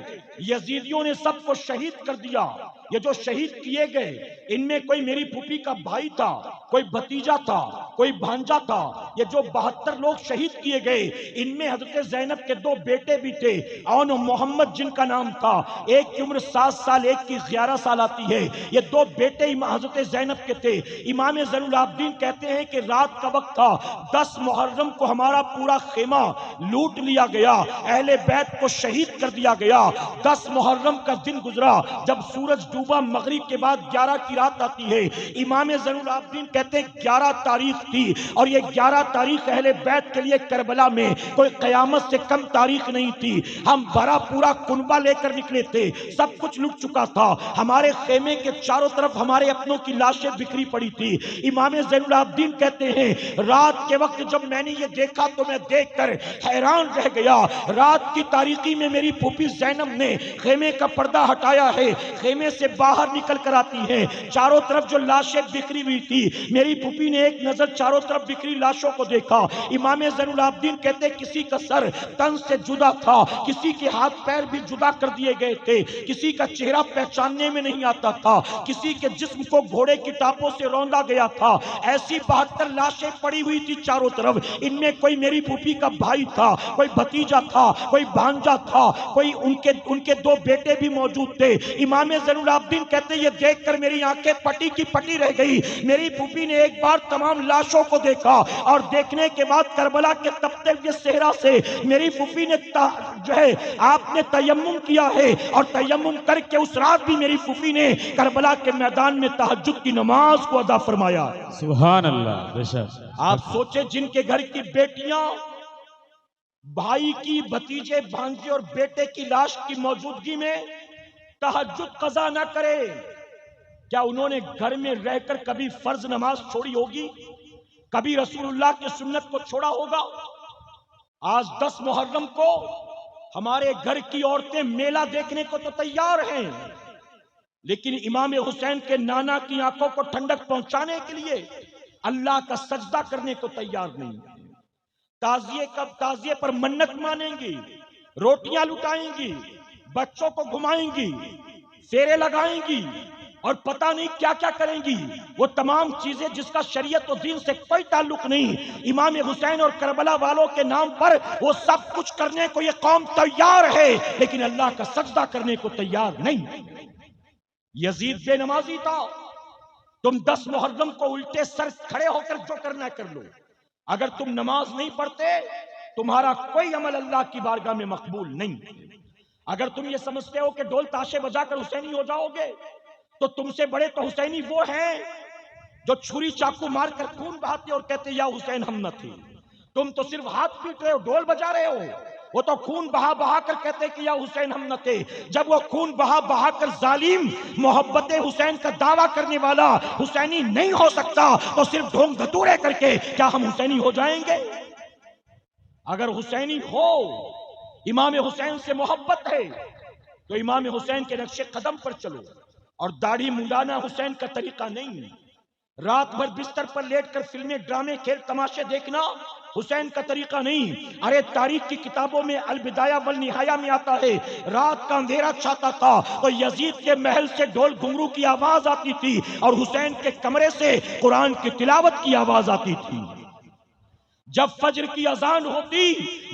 یزیدیوں نے سب کو شہید کر دیا۔ یہ جو شہید کیے گئے، ان میں کوئی میری پھوپھی کا بھائی تھا، کوئی بھتیجا تھا، کوئی بھانجا تھا۔ یہ جو 72 لوگ شہید کیے گئے، ان میں حضرت زینب کے 2 بیٹے بھی تھے، اون و محمد جن کا نام تھا، ایک کی عمر 7 سال، ایک کی 11 سال آتی ہے۔ یہ 2 بیٹے حضرت زینب کے تھے۔ امام زین العابدین کہتے ہیں کہ رات کا وقت تھا، 10 محرم کو ہمارا پورا خیمہ لوٹ لیا گیا، اہل بیت کو شہید کر دیا گیا۔ 10 محرم کا دن گزرا، جب سورج ڈوبا، مغرب کے بعد 11 کی رات آتی ہے۔ امام زین العابدین کہتے ہیں 11 تاریخ تھی، اور یہ 11 تاریخ اہل بیت کے لیے کربلا میں کوئی قیامت سے کم تاریخ نہیں تھی۔ ہم بڑا پورا کنبہ لے کر نکلے تھے، سب کچھ لٹ چکا تھا، ہمارے خیمے کے چاروں طرف ہمارے اپنوں کی لاشیں بکھری پڑی تھی۔ امام زین العابدین کہتے ہیں رات کے وقت جب میں نے یہ دیکھا تو میں دیکھ کر حیران رہ گیا۔ رات کی تاریکی میں میری پھوپھی زینب نے خیمے کا پردہ ہٹایا ہے، خیمے سے سے باہر نکل کر آتی ہیں. چاروں طرف جو لاشیں بکھری ہوئی تھی, میری پھوپھی نے ایک نظر چاروں طرف بکھری لاشوں کو دیکھا. امام زین العابدین کہتے کسی کا سر تن سے جدا تھا, کسی کے ہاتھ پیر بھی جدا کر دیے گئے تھے, کسی کا چہرہ پہچاننے میں نہیں آتا تھا, کسی کے جسم کو گھوڑے کی ٹاپوں سے روندا گیا تھا. ایسی 72 لاشیں پڑی ہوئی تھی چاروں طرف. ان میں کوئی میری پھوپھی کا بھائی تھا, کوئی بھتیجا تھا, کوئی بھانجا تھا, کوئی ان کے 2 بیٹے بھی موجود تھے. امام زین العابدین کہتے یہ دیکھ کر میری آنکھیں پٹی کی پٹی رہ گئی. میری پھوپھی نے ایک بار تمام لاشوں کو دیکھا اور دیکھنے کے بعد کربلا کے تپتے ہوئے صحرا سے میری پھوپھی نے جو ہے آپ نے تیمم کیا ہے, اور تیمم کر کے اس رات بھی میری پھوپھی نے کربلا کے میدان میں تہجد کی نماز کو ادا فرمایا. سبحان اللہ. بے شک. آپ سوچیں جن کے گھر کی بیٹیاں بھائی کی, بھتیجے, بھانجے اور بیٹے کی لاش کی موجودگی میں تہجد قضا نہ کرے, کیا انہوں نے گھر میں رہ کر کبھی فرض نماز چھوڑی ہوگی؟ کبھی رسول اللہ کی سنت کو چھوڑا ہوگا؟ آج 10 محرم کو ہمارے گھر کی عورتیں میلہ دیکھنے کو تو تیار ہیں, لیکن امام حسین کے نانا کی آنکھوں کو ٹھنڈک پہنچانے کے لیے اللہ کا سجدہ کرنے کو تیار نہیں. تعزیے پر منت مانیں گی, روٹیاں لٹائیں گی, بچوں کو گھمائیں گی, پھیرے لگائیں گی اور پتہ نہیں کیا کیا کریں گی. وہ تمام چیزیں جس کا شریعت و دین سے کوئی تعلق نہیں, امام حسین اور کربلا والوں کے نام پر وہ سب کچھ کرنے کو یہ قوم تیار ہے, لیکن اللہ کا سجدہ کرنے کو تیار نہیں. یزید بے نمازی تھا, تم 10 محرم کو الٹے سر کھڑے ہو کر جو کرنا کر لو. اگر تم نماز نہیں پڑھتے تمہارا کوئی عمل اللہ کی بارگاہ میں مقبول نہیں. اگر تم یہ سمجھتے ہو کہ ڈول تاشے بجا کر حسینی ہو جاؤ گے تو تم سے بڑے تو حسینی وہ ہیں جو چھری چاقو مار کر خون بہاتے اور کہتے یا حسین ہم نہ تھے. تم تو صرف ہاتھ پیٹ رہے ہو, ڈول بجا رہے ہو. وہ تو خون بہا بہا کر کہتے کہ یا حسین ہم نہ تھے. جب وہ خون بہا بہا کر ظالم محبت حسین کا دعویٰ کرنے والا حسینی نہیں ہو سکتا تو صرف ڈھونگ دھتورے کر کے کیا ہم حسینی ہو جائیں گے؟ اگر حسینی ہو, امام حسین سے محبت ہے تو امام حسین کے نقش قدم پر چلو, اور داڑھی منڈانا حسین کا طریقہ نہیں. رات بھر بستر پر لیٹ کر فلمیں, ڈرامے, کھیل تماشے دیکھنا حسین کا طریقہ نہیں. ارے تاریخ کی کتابوں میں البدایہ والنہایہ میں آتا ہے رات کا اندھیرا چھاتا تھا تو یزید کے محل سے ڈھول گھنگرو کی آواز آتی تھی اور حسین کے کمرے سے قرآن کی تلاوت کی آواز آتی تھی. جب فجر کی اذان ہوتی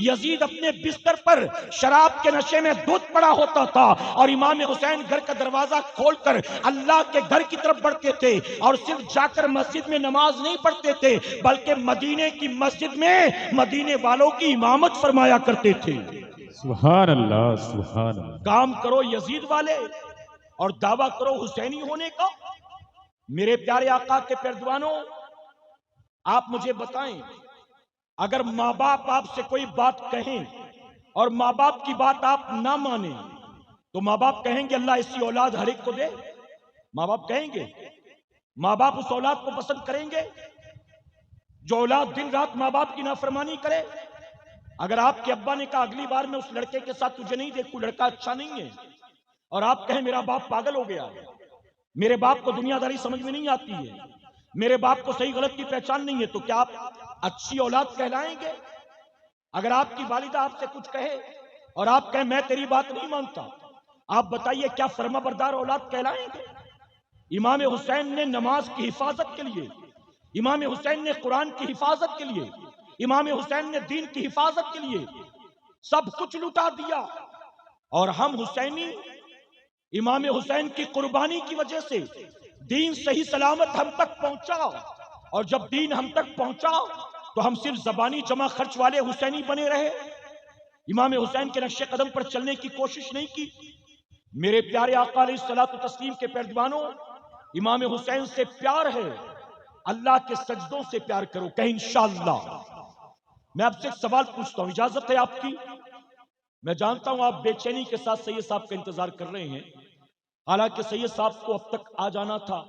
یزید اپنے بستر پر شراب کے نشے میں دھت پڑا ہوتا تھا اور امام حسین گھر کا دروازہ کھول کر اللہ کے گھر کی طرف بڑھتے تھے, اور صرف جا کر مسجد میں نماز نہیں پڑھتے تھے بلکہ مدینے کی مسجد میں مدینے والوں کی امامت فرمایا کرتے تھے. سبحان اللہ. سبحان اللہ. کام کرو یزید والے اور دعویٰ کرو حسینی ہونے کا. میرے پیارے آقا کے پیروانوں, آپ مجھے بتائیں, اگر ماں باپ آپ سے کوئی بات کہیں اور ماں باپ کی بات آپ نہ مانیں تو ماں باپ کہیں گے اللہ ایسی اولاد ہر ایک کو دے؟ ماں باپ کہیں گے؟ ماں باپ اس اولاد کو پسند کریں گے جو اولاد دن رات ماں باپ کی نافرمانی کرے؟ اگر آپ کے ابا نے کہا اگلی بار میں اس لڑکے کے ساتھ تجھے نہیں دیکھوں, لڑکا اچھا نہیں ہے, اور آپ کہیں میرا باپ پاگل ہو گیا, میرے باپ کو دنیا داری سمجھ میں نہیں آتی ہے, میرے باپ کو صحیح غلط کی پہچان نہیں ہے, تو کیا آپ اچھی اولاد کہلائیں گے؟ اگر آپ کی والدہ آپ سے کچھ کہے اور آپ کہیں میں تیری بات نہیں مانتا, آپ بتائیے کیا فرما بردار اولاد کہلائیں گے؟ امام حسین نے نماز کی حفاظت کے لیے, امام حسین نے قرآن کی حفاظت کے لیے, امام حسین نے دین کی حفاظت کے لیے سب کچھ لٹا دیا, اور ہم حسینی امام حسین کی قربانی کی وجہ سے دین صحیح سلامت ہم تک پہنچا, اور جب دین ہم تک پہنچا تو ہم صرف زبانی جمع خرچ والے حسینی بنے رہے, امام حسین کے نقش قدم پر چلنے کی کوشش نہیں کی. میرے پیارے آقا علیہ الصلوۃ والتسلیم کے پیروانوں, امام حسین سے پیار ہے, اللہ کے سجدوں سے پیار کرو, کہ انشاءاللہ. میں آپ سے ایک سوال پوچھتا ہوں, اجازت ہے آپ کی؟ میں جانتا ہوں آپ بے چینی کے ساتھ سید صاحب کا انتظار کر رہے ہیں, حالانکہ سید صاحب کو اب تک آ جانا تھا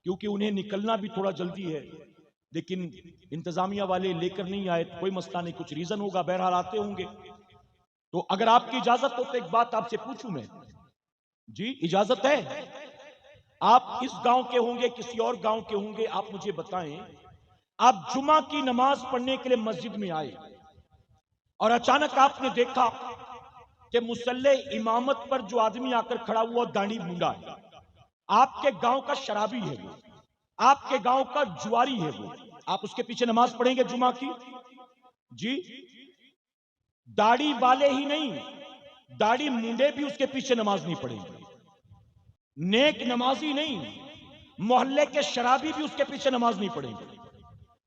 کیونکہ انہیں نکلنا بھی تھوڑا جلدی ہے, لیکن انتظامیہ والے لے کر نہیں آئے, کوئی مسئلہ نہیں, کچھ ریزن ہوگا, بہرحال آتے ہوں گے. تو اگر آپ کی اجازت ہو تو ایک بات آپ سے پوچھوں میں. جی اجازت ہے؟ آپ اس گاؤں کے ہوں گے، کسی اور گاؤں کے ہوں گے، آپ مجھے بتائیں، آپ جمعہ کی نماز پڑھنے کے لیے مسجد میں آئے اور اچانک آپ نے دیکھا کہ مصلی امامت پر جو آدمی آ کر کھڑا ہوا داڑھی مونڈا ہے، آپ کے گاؤں کا شرابی ہے وہ، آپ کے گاؤں کا جواری ہے وہ، آپ اس کے پیچھے نماز پڑھیں گے جمعہ کی؟ جی، داڑھی والے ہی نہیں، داڑھی مونڈے بھی اس کے پیچھے نماز نہیں پڑھیں گے، نیک نمازی نہیں، محلے کے شرابی بھی اس کے پیچھے نماز نہیں پڑھیں گے۔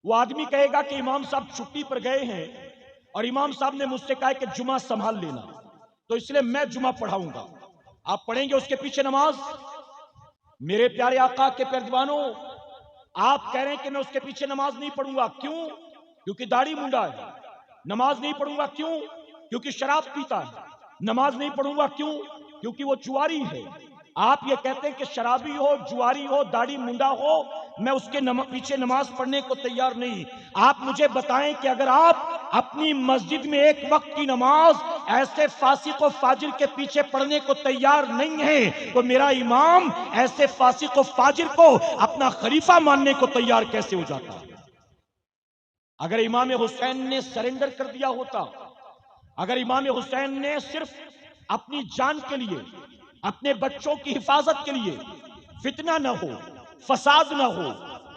وہ آدمی کہے گا کہ امام صاحب چھٹی پر گئے ہیں اور امام صاحب نے مجھ سے کہا کہ جمعہ سنبھال لینا، تو اس لیے میں جمعہ پڑھاؤں گا۔ آپ پڑھیں گے اس کے پیچھے نماز؟ میرے پیارے آقا کے پیارے دیوانوں، آپ کہہ رہے ہیں کہ میں اس کے پیچھے نماز نہیں پڑھوں گا، کیوں؟ کیونکہ داڑھی مونڈا ہے۔ نماز نہیں پڑھوں گا کیوں؟ کیونکہ شراب پیتا ہے۔ نماز نہیں پڑھوں گا کیوں؟ کیونکہ وہ جواری ہے۔ آپ یہ کہتے ہیں کہ شرابی ہو، جواری ہو، داڑھی مونڈا ہو، میں اس کے پیچھے نماز پڑھنے کو تیار نہیں۔ آپ مجھے بتائیں کہ اگر آپ اپنی مسجد میں ایک وقت کی نماز ایسے فاسق و فاجر کے پیچھے پڑھنے کو تیار نہیں ہے تو میرا امام ایسے فاسق و فاجر کو اپنا خلیفہ ماننے کو تیار کیسے ہو جاتا ہے؟ اگر امام حسین نے سرنڈر کر دیا ہوتا، اگر امام حسین نے صرف اپنی جان کے لیے، اپنے بچوں کی حفاظت کے لیے، فتنہ نہ ہو، فساد نہ ہو،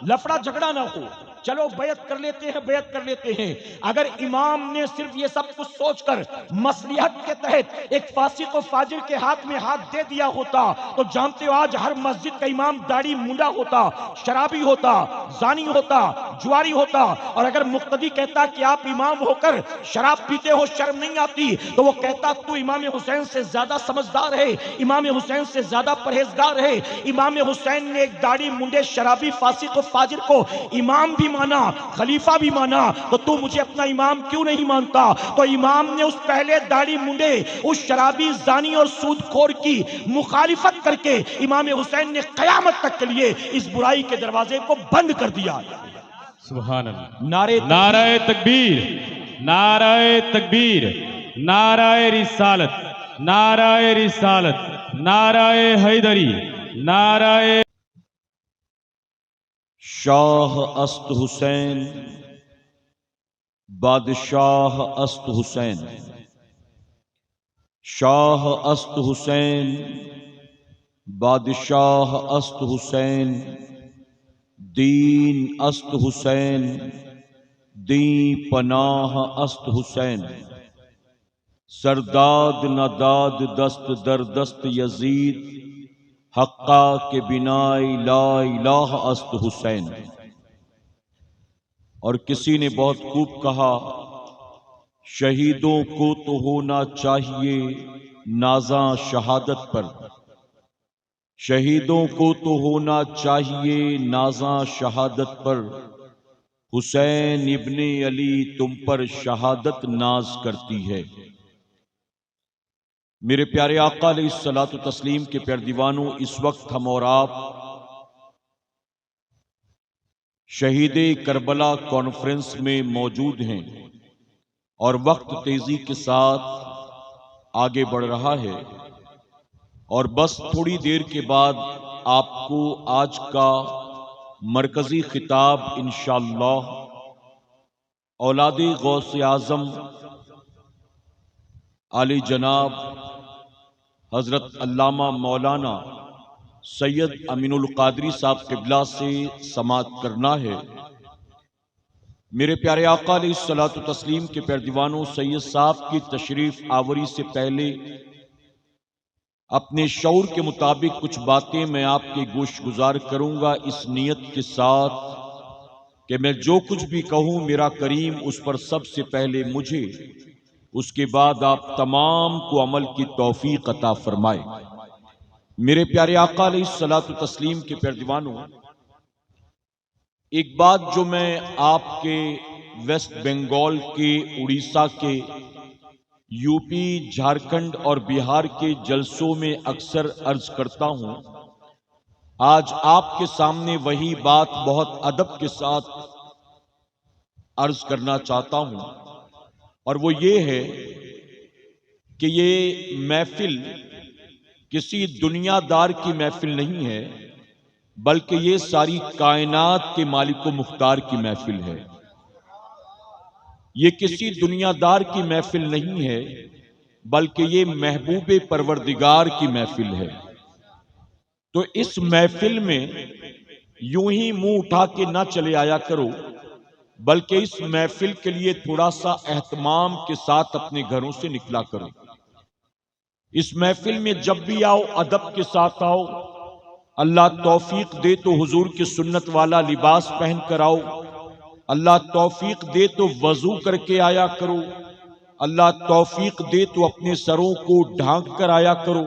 لفڑا جھگڑا نہ ہو، چلو بیعت کر لیتے ہیں، بیعت کر لیتے ہیں، اگر امام نے صرف یہ سب کچھ سوچ کر مصلحت کے تحت ایک فاسق و فاجر کے ہاتھ میں ہاتھ دے دیا ہوتا تو جانتے ہو آج ہر مسجد کا امام داڑھی مونڈا ہوتا، شرابی ہوتا، زانی ہوتا، جواری ہوتا۔ اور اگر مقتدی کہتا کہ آپ امام ہو کر شراب پیتے ہو، شرم نہیں آتی، تو وہ کہتا تو امام حسین سے زیادہ سمجھدار ہے، امام حسین سے زیادہ پرہیزگار ہے۔ امام حسین نے ایک داڑھی منڈے شرابی فاسق و فاجر کو امام بھی مانا، خلیفہ بھی مانا، تو تو مجھے اپنا امام کیوں نہیں مانتا؟ تو امام نے اس پہلے داڑھی منڈے، اس شرابی، زانی اور سود خور کی مخالفت کر کے امام حسین نے قیامت تک کے لیے اس برائی کے دروازے کو بند کر دیا۔ سبحان اللہ۔ نعرہ تکبیر، نعرہ تکبیر، نعرہ رسالت، نعرہ رسالت، نعرہ حیدری، نعرہ شاہ است حسین، بادشاہ است حسین، شاہ است حسین، بادشاہ است حسین، دین است حسین، دین پناہ است حسین، سرداد نداد دست در دست یزید، حقا کے بنائی لا الہ است حسین۔ اور کسی نے بہت خوب کہا، شہیدوں کو تو ہونا چاہیے نازاں شہادت پر، شہیدوں کو تو ہونا چاہیے نازاں شہادت پر، حسین ابن علی تم پر شہادت ناز کرتی ہے۔ میرے پیارے آقا علیہ الصلوۃ والتسلیم کے پیارے دیوانوں، اس وقت ہم اور آپ شہید کربلا کانفرنس میں موجود ہیں اور وقت تیزی کے ساتھ آگے بڑھ رہا ہے، اور بس تھوڑی دیر کے بعد آپ کو آج کا مرکزی خطاب انشاءاللہ اولاد غوث اعظم علی جناب حضرت علامہ مولانا سید امین القادری صاحب قبلہ سے سماعت کرنا ہے۔ میرے پیارے آقا علیہ الصلوۃ والتسلیم کے پیارے دیوانوں، سید صاحب کی تشریف آوری سے پہلے اپنے شعور کے مطابق کچھ باتیں میں آپ کے گوش گزار کروں گا، اس نیت کے ساتھ کہ میں جو کچھ بھی کہوں میرا کریم اس پر سب سے پہلے مجھے، اس کے بعد آپ تمام کو عمل کی توفیق عطا فرمائے۔ میرے پیارے آقا علیہ الصلوۃ والتسلیم کے پیارے دیوانوں، ایک بات جو میں آپ کے ویسٹ بنگال کے، اڑیسہ کے، یو پی، جھارکھنڈ اور بہار کے جلسوں میں اکثر عرض کرتا ہوں، آج آپ کے سامنے وہی بات بہت ادب کے ساتھ عرض کرنا چاہتا ہوں، اور وہ یہ ہے کہ یہ محفل کسی دنیا دار کی محفل نہیں ہے، بلکہ یہ ساری کائنات کے مالک و مختار کی محفل ہے. یہ کسی دنیا دار کی محفل نہیں ہے بلکہ یہ محبوب پروردگار کی محفل ہے. تو اس محفل میں یوں ہی منہ اٹھا کے نہ چلے آیا کرو، بلکہ اس محفل کے لیے تھوڑا سا اہتمام کے ساتھ اپنے گھروں سے نکلا کرو. اس محفل میں جب بھی آؤ ادب کے ساتھ آؤ. اللہ توفیق دے تو حضور کی سنت والا لباس پہن کر آؤ. اللہ توفیق دے تو وضو کر کے آیا کرو. اللہ توفیق دے تو اپنے سروں کو ڈھانک کر آیا کرو.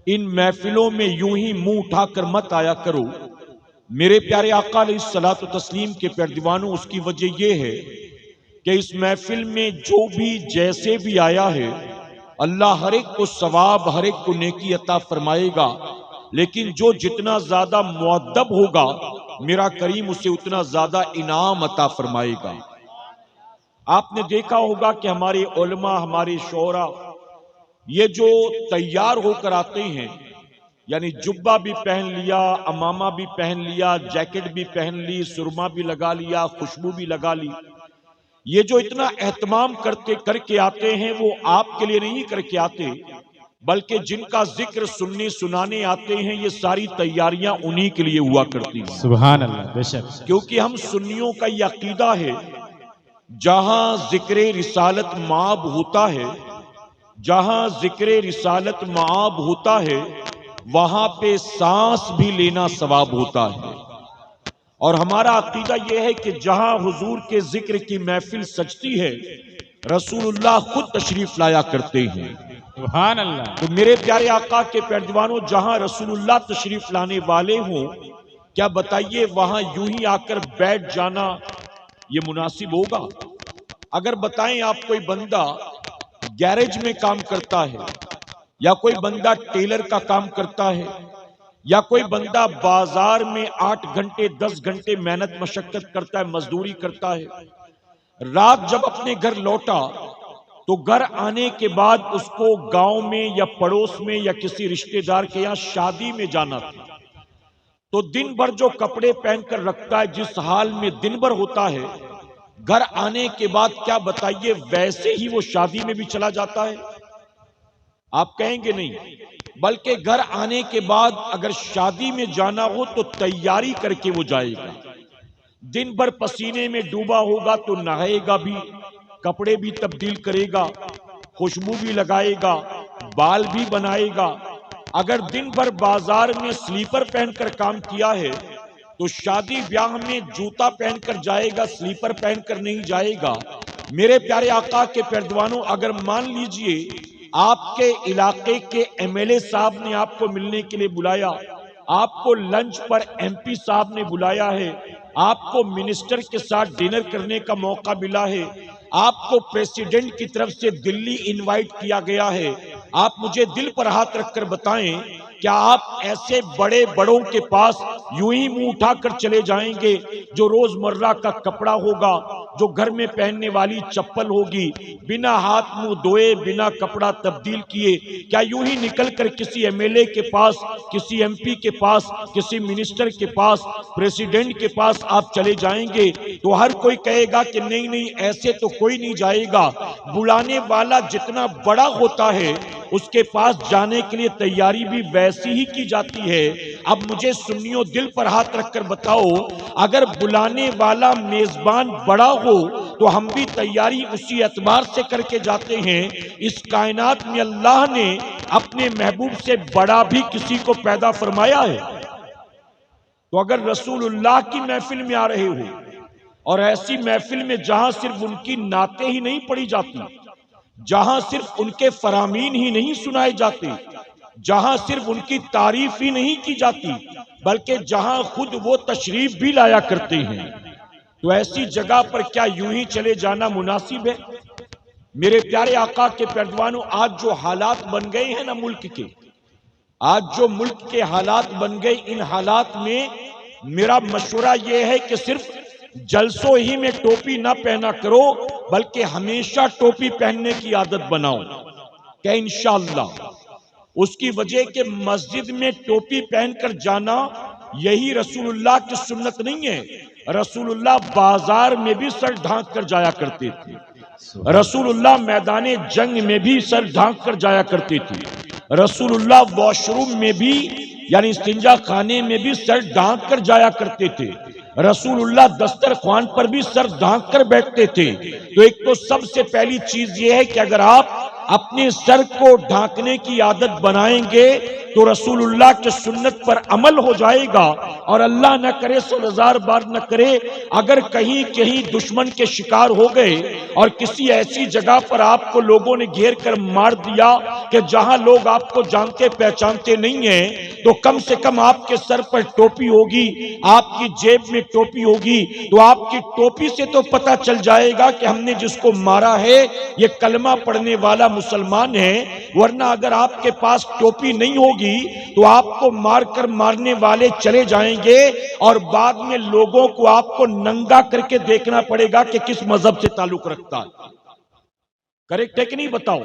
ان محفلوں میں یوں ہی منہ اٹھا کر مت آیا کرو. میرے پیارے آقا علیہ الصلوۃ والتسلیم کے پیارے دیوانوں، اس کی وجہ یہ ہے کہ اس محفل میں جو بھی جیسے بھی آیا ہے اللہ ہر ایک کو ثواب، ہر ایک کو نیکی عطا فرمائے گا. لیکن جو جتنا زیادہ مؤدب ہوگا میرا کریم اسے اتنا زیادہ انعام عطا فرمائے گا. آپ نے دیکھا ہوگا کہ ہمارے علماء، ہمارے شعراء یہ جو تیار ہو کر آتے ہیں، یعنی جبہ بھی پہن لیا، امامہ بھی پہن لیا، جیکٹ بھی پہن لی، سرما بھی لگا لیا، خوشبو بھی لگا لی، یہ جو اتنا اہتمام کر کے آتے ہیں وہ آپ کے لیے نہیں کر کے آتے، بلکہ جن کا ذکر سننے سنانے آتے ہیں یہ ساری تیاریاں انہی کے لیے ہوا کرتی ہیں. سبحان اللہ، بے شک. کیونکہ ہم سنیوں کا یہ عقیدہ ہے جہاں ذکر رسالت معاب ہوتا ہے، جہاں ذکر رسالت معاب ہوتا ہے وہاں پہ سانس بھی لینا ثواب ہوتا ہے. اور ہمارا عقیدہ یہ ہے کہ جہاں حضور کے ذکر کی محفل سجتی ہے رسول اللہ خود تشریف لایا کرتے ہیں. سبحان اللہ. تو میرے پیارے آقا کے پیارے دیوانوں، جہاں رسول اللہ تشریف لانے والے ہوں کیا بتائیے وہاں یوں ہی آ کر بیٹھ جانا یہ مناسب ہوگا؟ اگر بتائیں آپ کوئی بندہ گیرج میں کام کرتا ہے، یا کوئی بندہ ٹیلر کا کام کرتا ہے، یا کوئی بندہ بازار میں 8 گھنٹے 10 گھنٹے محنت مشقت کرتا ہے، مزدوری کرتا ہے، رات جب اپنے گھر لوٹا تو گھر آنے کے بعد اس کو گاؤں میں یا پڑوس میں یا کسی رشتہ دار کے یہاں شادی میں جانا تھا، تو دن بھر جو کپڑے پہن کر رکھتا ہے، جس حال میں دن بھر ہوتا ہے، گھر آنے کے بعد کیا بتائیے ویسے ہی وہ شادی میں بھی چلا جاتا ہے؟ آپ کہیں گے نہیں، بلکہ گھر آنے کے بعد اگر شادی میں جانا ہو تو تیاری کر کے وہ جائے گا. دن بھر پسینے میں ڈوبا ہوگا تو نہائے گا بھی، کپڑے بھی تبدیل کرے گا، خوشبو بھی لگائے گا، بال بھی بنائے گا. اگر دن بھر بازار میں سلیپر پہن کر کام کیا ہے تو شادی بیاہ میں جوتا پہن کر جائے گا، سلیپر پہن کر نہیں جائے گا. میرے پیارے آقا کے پیارے دیوانوں، اگر مان لیجئے آپ کے علاقے کے ایم ایل اے صاحب نے آپ کو ملنے کے لیے بلایا، آپ کو لنچ پر ایم پی صاحب نے بلایا ہے، آپ کو منسٹر کے ساتھ ڈنر کرنے کا موقع ملا ہے، آپ کو پریسیڈنٹ کی طرف سے دلی انوائٹ کیا گیا ہے، آپ مجھے دل پر ہاتھ رکھ کر بتائیں کیا آپ ایسے بڑے بڑوں کے پاس یوں ہی منہ اٹھا کر چلے جائیں گے؟ جو روز مرہ کا کپڑا ہوگا، جو گھر میں پہننے والی چپل ہوگی، بنا ہاتھ منہ دھوئے، بنا کپڑا تبدیل کیے کیا یوں ہی نکل کر کسی ایم ایل اے کے پاس، کسی ایم پی کے پاس، کسی منسٹر کے پاس، پریسیڈنٹ کے پاس آپ چلے جائیں گے؟ تو ہر کوئی کہے گا کہ نہیں نہیں ایسے تو کوئی نہیں جائے گا. بلانے والا جتنا بڑا ہوتا ہے اس کے پاس جانے کے لیے تیاری بھی ویسی ہی کی جاتی ہے. اب مجھے سنیو دل پر ہاتھ رکھ کر بتاؤ، اگر بلانے والا میزبان بڑا ہو تو ہم بھی تیاری اسی اعتبار سے کر کے جاتے ہیں. اس کائنات میں اللہ نے اپنے محبوب سے بڑا بھی کسی کو پیدا فرمایا ہے؟ تو اگر رسول اللہ کی محفل میں آ رہے ہو، اور ایسی محفل میں جہاں صرف ان کی نعتیں ہی نہیں پڑھی جاتی، جہاں صرف ان کے فرامین ہی نہیں سنائے جاتے، جہاں صرف ان کی تعریف ہی نہیں کی جاتی، بلکہ جہاں خود وہ تشریف بھی لایا کرتے ہیں، تو ایسی جگہ پر کیا یوں ہی چلے جانا مناسب ہے؟ میرے پیارے آقا کے پیروانوں، آج جو حالات بن گئے ہیں نا ملک کے، آج جو ملک کے حالات بن گئے، ان حالات میں میرا مشورہ یہ ہے کہ صرف جلسوں ہی میں ٹوپی نہ پہنا کرو، بلکہ ہمیشہ ٹوپی پہننے کی عادت بناؤ کہ انشاءاللہ. اس کی وجہ کہ مسجد میں ٹوپی پہن کر جانا یہی رسول اللہ کی سنت نہیں ہے۔ رسول اللہ بازار میں بھی سر ڈھانک کر جایا کرتے تھے، رسول اللہ میدان جنگ میں بھی سر ڈھانک کر جایا کرتے تھے، رسول اللہ واش روم میں بھی یعنی استنجا خانے میں بھی سر ڈھانک کر جایا کرتے تھے، رسول اللہ دسترخوان پر بھی سر ڈھانک کر بیٹھتے تھے۔ تو ایک تو سب سے پہلی چیز یہ ہے کہ اگر آپ اپنے سر کو ڈھانکنے کی عادت بنائیں گے تو رسول اللہ کے سنت پر عمل ہو جائے گا، اور اللہ نہ کرے 100,000 بار نہ کرے اگر کہیں دشمن کے شکار ہو گئے اور کسی ایسی جگہ پر آپ کو لوگوں نے گھیر کر مار دیا کہ جہاں لوگ آپ کو جانتے پہچانتے نہیں ہیں، تو کم سے کم آپ کے سر پر ٹوپی ہوگی، آپ کی جیب میں ٹوپی ہوگی، تو آپ کی ٹوپی سے تو پتہ چل جائے گا کہ ہم نے جس کو مارا ہے یہ کلمہ پڑھنے والا مسلمان ہے۔ ورنہ اگر آپ کے پاس ٹوپی نہیں ہوگی تو آپ کو مار کر مارنے والے چلے جائیں گے، اور بعد میں لوگوں کو آپ کو ننگا کر کے دیکھنا پڑے گا کہ کس مذہب سے تعلق رکھتا ہے۔ کریکٹ ہے کہ نہیں بتاؤ؟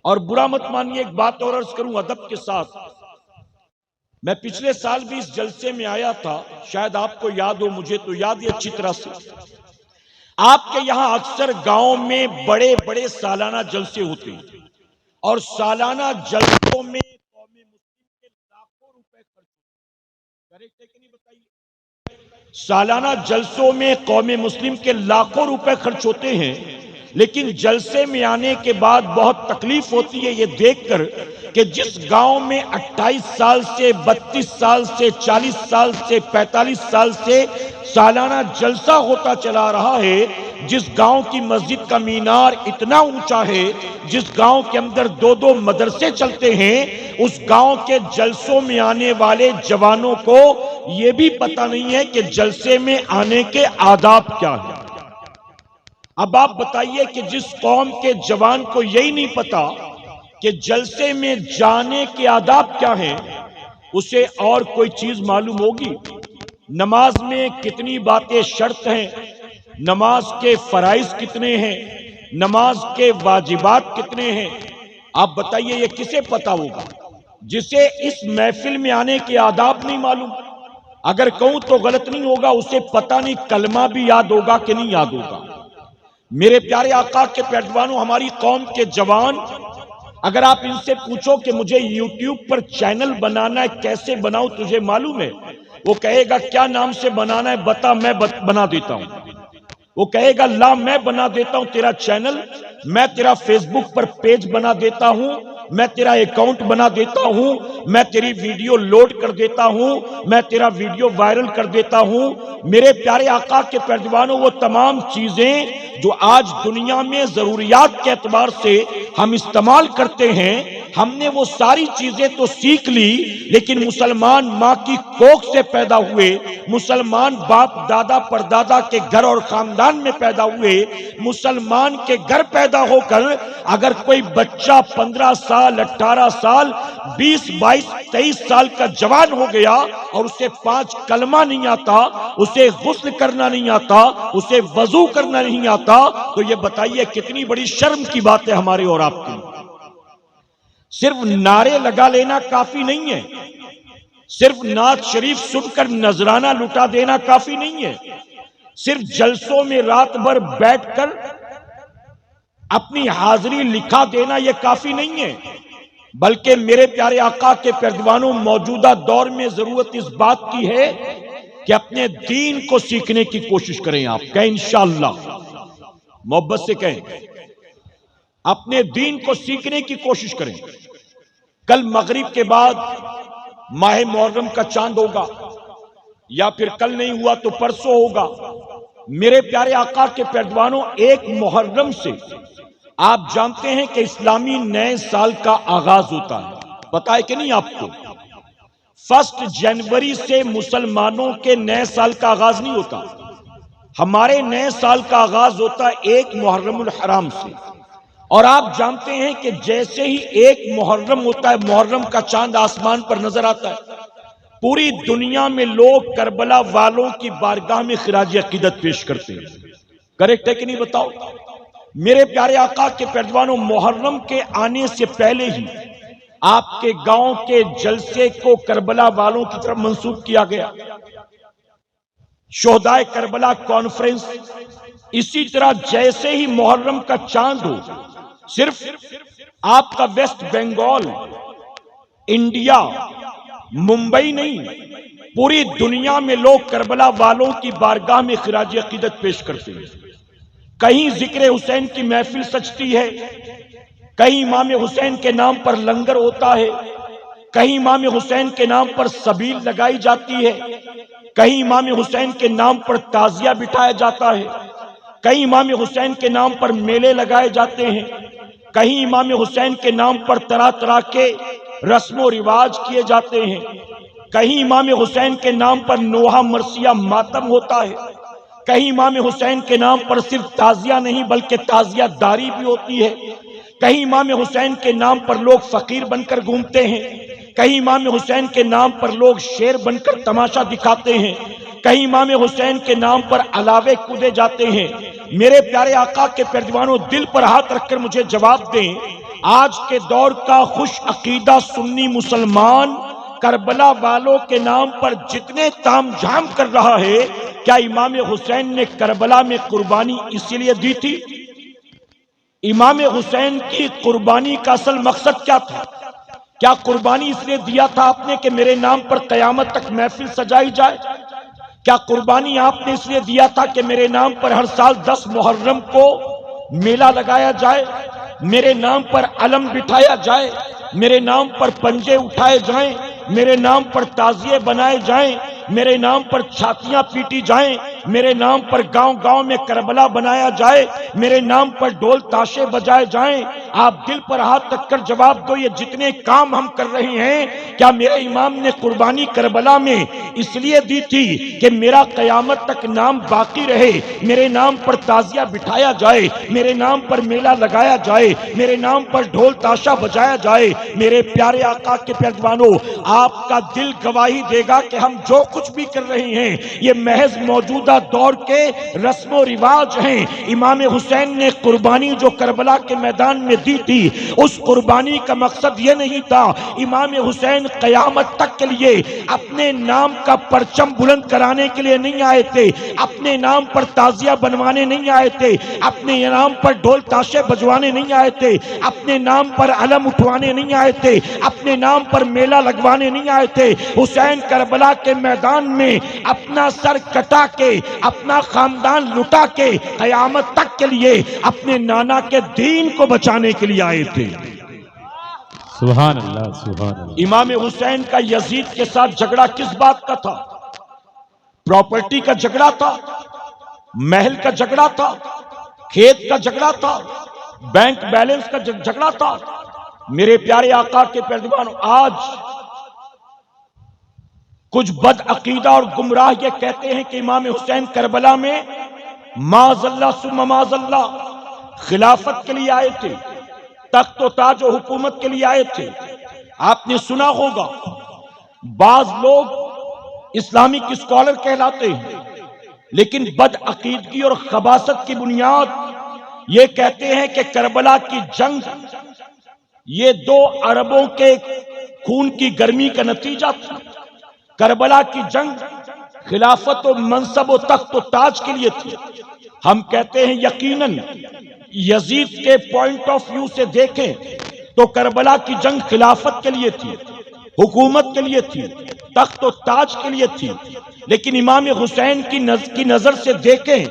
اور برا مت مانیے، ایک بات اور عرض کروں ادب کے ساتھ، میں پچھلے سال بھی اس جلسے میں آیا تھا، شاید آپ کو یاد ہو، مجھے تو یاد ہی اچھی طرح سے۔ آپ کے یہاں اکثر گاؤں میں بڑے بڑے سالانہ جلسے ہوتے ہیں، اور سالانہ جلسوں میں قوم مسلم کے لاکھوں روپے خرچ ہوتے ہیں۔ کریکٹ ہے کہ نہیں بتائیے؟ سالانہ جلسوں میں قوم مسلم کے لاکھوں روپے خرچ ہوتے ہیں، لیکن جلسے میں آنے کے بعد بہت تکلیف ہوتی ہے یہ دیکھ کر کہ جس گاؤں میں 28 سال سے 32 سال سے 40 سال سے 45 سال سے سالانہ جلسہ ہوتا چلا رہا ہے، جس گاؤں کی مسجد کا مینار اتنا اونچا ہے، جس گاؤں کے اندر 2 مدرسے چلتے ہیں، اس گاؤں کے جلسوں میں آنے والے جوانوں کو یہ بھی پتہ نہیں ہے کہ جلسے میں آنے کے آداب کیا ہیں۔ اب آپ بتائیے کہ جس قوم کے جوان کو یہی نہیں پتا کہ جلسے میں جانے کے آداب کیا ہیں، اسے اور کوئی چیز معلوم ہوگی؟ نماز میں کتنی باتیں شرط ہیں، نماز کے فرائض کتنے ہیں، نماز کے واجبات کتنے ہیں، آپ بتائیے یہ کسے پتا ہوگا؟ جسے اس محفل میں آنے کے آداب نہیں معلوم۔ اگر کہوں تو غلط نہیں ہوگا، اسے پتہ نہیں کلمہ بھی یاد ہوگا کہ نہیں یاد ہوگا۔ میرے پیارے آقا کے پیروانوں، ہماری قوم کے جوان، اگر آپ ان سے پوچھو کہ مجھے یوٹیوب پر چینل بنانا ہے، کیسے بناؤں تجھے معلوم ہے؟ وہ کہے گا کیا نام سے بنانا ہے بتا، میں بنا دیتا ہوں۔ وہ کہے گا لا میں بنا دیتا ہوں تیرا چینل، میں تیرا فیس بک پر پیج بنا دیتا ہوں، میں تیرا اکاؤنٹ بنا دیتا ہوں، میں تیری ویڈیو لوڈ کر دیتا ہوں، میں تیرا ویڈیو وائرل کر دیتا ہوں۔ میرے پیارے آقا کے پیروانوں، وہ تمام چیزیں جو آج دنیا میں ضروریات کے اعتبار سے ہم استعمال کرتے ہیں، ہم نے وہ ساری چیزیں تو سیکھ لی، لیکن مسلمان ماں کی کوکھ سے پیدا ہوئے، مسلمان باپ دادا پردادا کے گھر اور خاندان میں پیدا ہوئے، مسلمان کے گھر پیدا ہو کر اگر کوئی بچہ 15 سال 18 سال 20 22 23 سال کا جوان ہو گیا اور اسے 5 کلمہ نہیں آتا، اسے غسل کرنا نہیں آتا، اسے وضو کرنا نہیں آتا، تو یہ بتائیے کتنی بڑی شرم کی بات ہے ہمارے اور آپ کی۔ صرف نعرے لگا لینا کافی نہیں ہے، صرف نعت شریف سن کر نذرانہ لٹا دینا کافی نہیں ہے، صرف جلسوں میں رات بھر بیٹھ کر اپنی حاضری لکھا دینا یہ کافی نہیں ہے، بلکہ میرے پیارے آقا کے پیروانوں، موجودہ دور میں ضرورت اس بات کی ہے کہ اپنے دین کو سیکھنے کی کوشش کریں۔ آپ کہیں انشاءاللہ، محبت سے کہیں، اپنے دین کو سیکھنے کی کوشش کریں۔ کل مغرب کے بعد ماہ محرم کا چاند ہوگا، یا پھر کل نہیں ہوا تو پرسوں ہوگا۔ میرے پیارے آقا کے پیروانوں، 1 محرم سے آپ جانتے ہیں کہ اسلامی نئے سال کا آغاز ہوتا ہے، پتہ ہے کہ نہیں آپ کو؟ 1 جنوری سے مسلمانوں کے نئے سال کا آغاز نہیں ہوتا، ہمارے نئے سال کا آغاز ہوتا ہے 1 محرم الحرام سے۔ اور آپ جانتے ہیں کہ جیسے ہی 1 محرم ہوتا ہے، محرم کا چاند آسمان پر نظر آتا ہے، پوری دنیا میں لوگ کربلا والوں کی بارگاہ میں خراج عقیدت پیش کرتے ہیں۔ کریکٹ ہے کہ نہیں بتاؤ؟ میرے پیارے آقا کے پیروانوں، محرم کے آنے سے پہلے ہی آپ کے گاؤں کے جلسے کو کربلا والوں کی طرف منسوب کیا گیا، شہدائے کربلا کانفرنس۔ اسی طرح جیسے ہی محرم کا چاند ہو، صرف آپ کا ویسٹ بنگال، انڈیا، ممبئی نہیں، پوری دنیا میں لوگ کربلا والوں کی بارگاہ میں خراج عقیدت پیش کرتے ہیں۔ کہیں ذکر حسین کی محفل سجتی ہے، کہیں امام حسین کے نام پر لنگر ہوتا ہے، کہیں امام حسین کے نام پر سبیل لگائی جاتی ہے، کہیں امام حسین کے نام پر تعزیہ بٹھایا جاتا ہے، کہیں امام حسین کے نام پر میلے لگائے جاتے ہیں، کہیں امام حسین کے نام پر طرح طرح کے رسم و رواج کیے جاتے ہیں، کہیں امام حسین کے نام پر نوحہ مرثیہ ماتم ہوتا ہے، کہیں امام حسین کے نام پر صرف تعزیہ نہیں بلکہ تعزیہ داری بھی ہوتی ہے، کہیں امام حسین کے نام پر لوگ فقیر بن کر گھومتے ہیں، کہیں امام حسین کے نام پر لوگ شیر بن کر تماشا دکھاتے ہیں، کہیں امام حسین کے نام پر علاوے کودے جاتے ہیں۔ میرے پیارے آقا کے پیروانوں، دل پر ہاتھ رکھ کر مجھے جواب دیں، آج کے دور کا خوش عقیدہ سنی مسلمان کربلا والوں کے نام پر جتنے تام جھام کر رہا ہے، کیا امام حسین نے کربلا میں قربانی اسی لیے دی تھی؟ امام حسین کی قربانی کا اصل مقصد کیا تھا؟ کیا قربانی اس لیے دیا تھا آپ نے کہ میرے نام پر قیامت تک محفل سجائی جائے؟ کیا قربانی آپ نے اس لیے دیا تھا کہ میرے نام پر ہر سال 10 محرم کو میلہ لگایا جائے، میرے نام پر علم بٹھایا جائے، میرے نام پر پنجے اٹھائے جائیں، میرے نام پر تعزیے بنائے جائیں، میرے نام پر چھاتیاں پیٹی جائیں، میرے نام پر گاؤں گاؤں میں کربلا بنایا جائے، میرے نام پر ڈھول تاشے بجائے جائیں؟ آپ دل پر ہاتھ رکھ کر جواب دو، یہ جتنے کام ہم کر رہے ہیں، کیا میرے امام نے قربانی کربلا میں اس لیے دی تھی کہ میرا قیامت تک نام باقی رہے، میرے نام پر تعزیہ بٹھایا جائے، میرے نام پر میلہ لگایا جائے، میرے نام پر ڈھول تاشا بجایا جائے؟ میرے پیارے آقا کے پیروانوں، آپ کا دل گواہی دے گا کہ ہم جو کچھ بھی کر رہے ہیں یہ محض موجودہ دور کے رسم و رواج ہیں۔ امام حسین نے قربانی جو کربلا کے میدان میں دی تھی، اس قربانی کا مقصد یہ نہیں تھا۔ امام حسین قیامت تک کے لیے اپنے نام کا پرچم بلند کرانے کے لیے نہیں آئے تھے، اپنے نام پر تعزیہ بنوانے نہیں آئے تھے، اپنے نام پر ڈھول تاشے بجوانے نہیں آئے تھے، اپنے نام پر علم اٹھوانے نہیں آئے تھے، اپنے نام پر میلہ لگوانے نہیں آئے تھے۔ حسین کربلا کے میدان میں اپنا سر کٹا کے، اپنا خاندان لٹا کے، قیامت تک کے لیے اپنے نانا کے دین کو بچانے کے لیے آئے تھے۔ سبحان اللہ، سبحان اللہ۔ امام حسین کا یزید کے ساتھ جھگڑا کس بات کا تھا؟ پراپرٹی کا جھگڑا تھا، محل کا جھگڑا تھا، کھیت کا جھگڑا تھا، بینک بیلنس کا جھگڑا تھا؟ میرے پیارے آقا کے پیروانوں، آج کچھ بد عقیدہ اور گمراہ یہ کہتے ہیں کہ امام حسین کربلا میں معاذ اللہ ثم معاذ اللہ خلافت کے لیے آئے تھے، تخت و تاج و حکومت کے لیے آئے تھے۔ آپ نے سنا ہوگا بعض لوگ اسلامک اسکالر کہلاتے ہیں، لیکن بد عقیدگی اور خباثت کی بنیاد یہ کہتے ہیں کہ کربلا کی جنگ یہ 2 عربوں کے خون کی گرمی کا نتیجہ تھا۔ کربلا کی جنگ خلافت و منصب و تخت و تاج کے لیے تھی۔ ہم کہتے ہیں یقیناً یزید کے پوائنٹ آف ویو سے دیکھیں تو کربلا کی جنگ خلافت کے لیے تھی، حکومت کے لیے تھی، تخت و تاج کے لیے تھی۔ لیکن امام حسین کی نظر سے دیکھیں،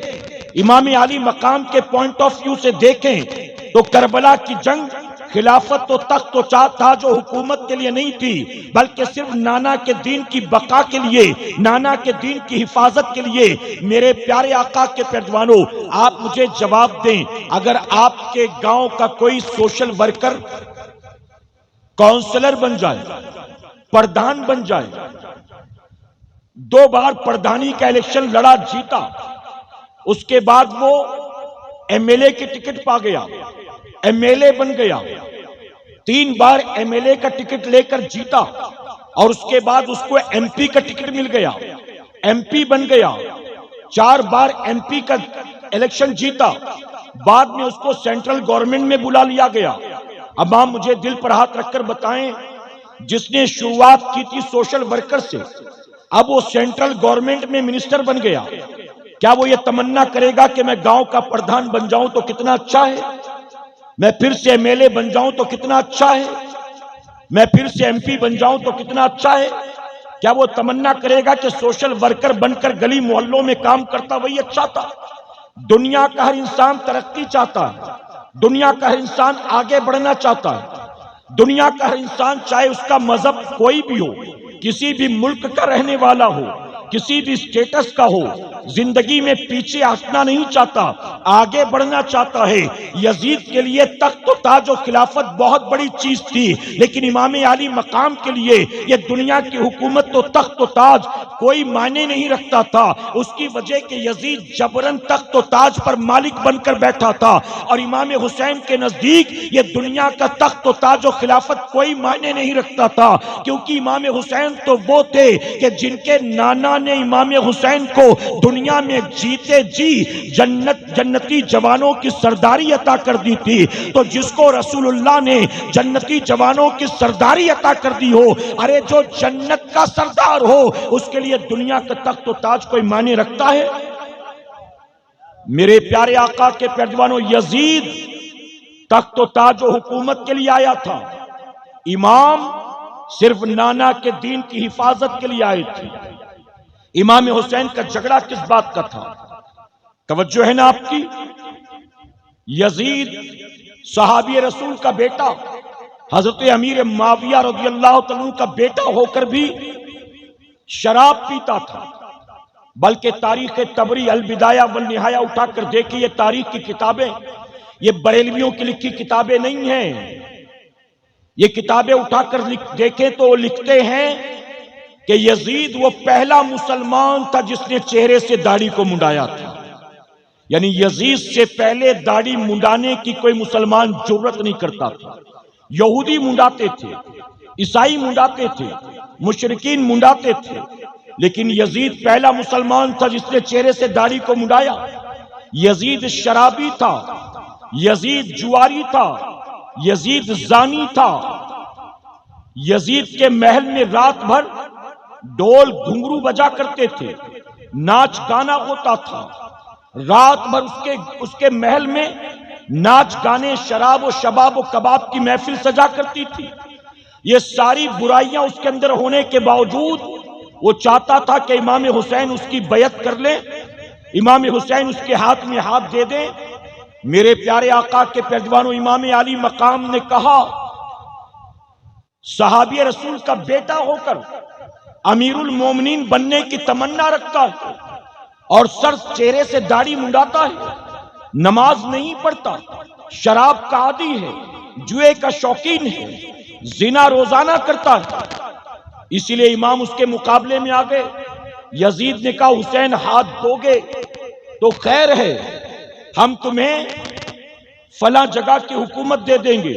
امام علی مقام کے پوائنٹ آف ویو سے دیکھیں تو کربلا کی جنگ خلافت و تخت و تاج و حکومت کے لیے نہیں تھی، بلکہ صرف نانا کے دین کی بقا کے لیے، نانا کے دین کی حفاظت کے لیے۔ میرے پیارے آقا کے پیروانوں، آپ مجھے جواب دیں، اگر آپ کے گاؤں کا کوئی سوشل ورکر کونسلر بن جائے، پردھان بن جائے، 2 بار پردھانی کا الیکشن لڑا جیتا، اس کے بعد وہ ایم ایل اے کی ٹکٹ پا گیا، ایم ایل اے بن گیا، 3 بار ایم ایل اے کا ٹکٹ لے کر جیتا، اور اس کے بعد اس کو ایم پی کا ٹکٹ مل گیا، ایم پی بن گیا، 4 بار ایم پی کا الیکشن جیتا، بعد میں اس کو سینٹرل گورنمنٹ میں بلا لیا گیا۔ اب آپ مجھے دل پر ہاتھ رکھ کر بتائیں، جس نے شروعات کی تھی سوشل ورکر سے، اب وہ سینٹرل گورنمنٹ میں منسٹر بن گیا، کیا وہ یہ تمنا کرے گا کہ میں گاؤں کا پردھان بن جاؤں تو کتنا اچھا ہے، میں پھر سے ایم ایل اے بن جاؤں تو کتنا اچھا ہے، میں پھر سے ایم پی بن جاؤں تو کتنا اچھا ہے؟ کیا وہ تمنا کرے گا کہ سوشل ورکر بن کر گلی محلوں میں کام کرتا وہی اچھا تھا؟ دنیا کا ہر انسان ترقی چاہتا ہے، دنیا کا ہر انسان آگے بڑھنا چاہتا ہے، دنیا کا ہر انسان چاہے اس کا مذہب کوئی بھی ہو، کسی بھی ملک کا رہنے والا ہو، کسی بھی سٹیٹس کا ہو، زندگی میں پیچھے ہٹنا نہیں چاہتا، آگے بڑھنا چاہتا ہے۔ یزید کے لیے تخت و تاج و خلافت بہت بڑی چیز تھی، لیکن امام عالی مقام کے لیے یہ دنیا کی حکومت تو تخت و تاج کوئی معنی نہیں رکھتا تھا۔ اس کی وجہ کہ یزید جبرن تخت و تاج پر مالک بن کر بیٹھا تھا، اور امام حسین کے نزدیک یہ دنیا کا تخت و تاج و خلافت کوئی معنی نہیں رکھتا تھا، کیونکہ امام حسین تو وہ تھے کہ جن کے نانا نے امام حسین کو دنیا میں جیتے جی جنتی جوانوں کی سرداری عطا کر دی تھی، تو جس کو رسول اللہ نے جنتی جوانوں کی سرداری عطا کر دی ہو، ارے جو جنت کا سردار ہو اس کے لیے دنیا کا تخت و تاج کوئی معنی رکھتا ہے؟ میرے پیارے آقا کے پیروانوں، یزید تخت و تاج و حکومت کے لیے آیا تھا، امام صرف نانا کے دین کی حفاظت کے لیے آئے تھے۔ امام حسین کا جھگڑا کس بات کا تھا؟ توجہ ہے نا آپ کی؟ یزید صحابی رسول کا بیٹا، حضرت امیر معاویہ رضی اللہ تعالیٰ کا بیٹا ہو کر بھی شراب پیتا تھا، بلکہ تاریخ طبری البدایہ والنہایہ اٹھا کر دیکھیں، یہ تاریخ کی کتابیں، یہ بریلویوں کی لکھی کتابیں نہیں ہیں، یہ کتابیں اٹھا کر دیکھیں تو وہ لکھتے ہیں کہ یزید وہ پہلا مسلمان تھا جس نے چہرے سے داڑھی کو منڈایا تھا، یعنی یزید سے پہلے داڑھی منڈانے کی کوئی مسلمان جرت نہیں کرتا تھا۔ یہودی منڈاتے تھے، عیسائی منڈاتے تھے، مشرکین منڈاتے تھے، لیکن یزید پہلا مسلمان تھا جس نے چہرے سے داڑھی کو منڈایا۔ یزید شرابی تھا، یزید جواری تھا، یزید زانی تھا، یزید کے محل میں رات بھر ڈول گھنگرو بجا کرتے تھے، ناچ گانا ہوتا تھا، رات بھر اس کے محل میں ناچ گانے، شراب و شباب و کباب کی محفل سجا کرتی تھی۔ یہ ساری برائیاں اس کے اندر ہونے کے باوجود وہ چاہتا تھا کہ امام حسین اس کی بیعت کر لے، امام حسین اس کے ہاتھ میں ہاتھ دے دیں۔ میرے پیارے آقا کے پیروانوں، امام عالی مقام نے کہا، صحابی رسول کا بیٹا ہو کر امیر المومنین بننے کی تمنا رکھتا ہے اور سر چہرے سے داڑھی منڈاتا ہے، نماز نہیں پڑھتا، شراب کا عادی ہے، جوئے کا شوقین ہے، زنا روزانہ کرتا ہے۔ اسی لیے امام اس کے مقابلے میں آ گئے۔ یزید نے کہا، حسین ہاتھ دو گے تو خیر ہے، ہم تمہیں فلاں جگہ کی حکومت دے دیں گے،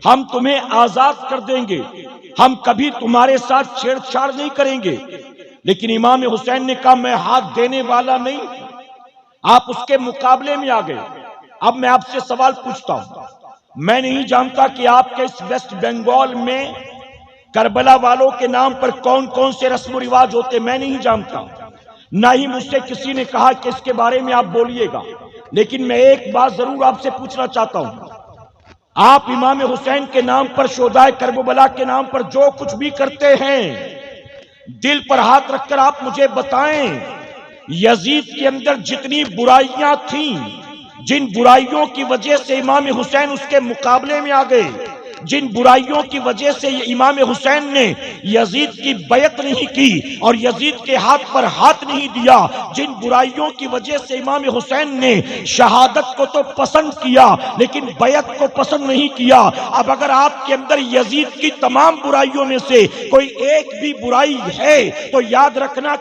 ہم تمہیں آزاد کر دیں گے، ہم کبھی تمہارے ساتھ چھیڑ چھاڑ نہیں کریں گے۔ لیکن امام حسین نے کہا، میں ہاتھ دینے والا نہیں۔ آپ اس کے مقابلے میں آ گئے۔ اب میں آپ سے سوال پوچھتا ہوں، میں نہیں جانتا کہ آپ کے اس ویسٹ بنگال میں کربلا والوں کے نام پر کون کون سے رسم و رواج ہوتے، میں نہیں جانتا، نہ ہی مجھ سے کسی نے کہا کہ اس کے بارے میں آپ بولیے گا، لیکن میں ایک بات ضرور آپ سے پوچھنا چاہتا ہوں۔ آپ امام حسین کے نام پر، شہدائے کربلا کے نام پر جو کچھ بھی کرتے ہیں، دل پر ہاتھ رکھ کر آپ مجھے بتائیں، یزید کے اندر جتنی برائیاں تھیں، جن برائیوں کی وجہ سے امام حسین اس کے مقابلے میں آ گئے، جن برائیوں کی وجہ سے امام حسین نے یزید کی بیعت نہیں کی اور یزید کے ہاتھ پر ہاتھ نہیں دیا، جن برائیوں کی وجہ سے امام حسین نے شہادت کو تو پسند کیا لیکن بیعت کو پسند نہیں کیا، اب اگر آپ کے اندر یزید کی تمام برائیوں میں سے کوئی ایک بھی برائی ہے تو یاد رکھنا کہ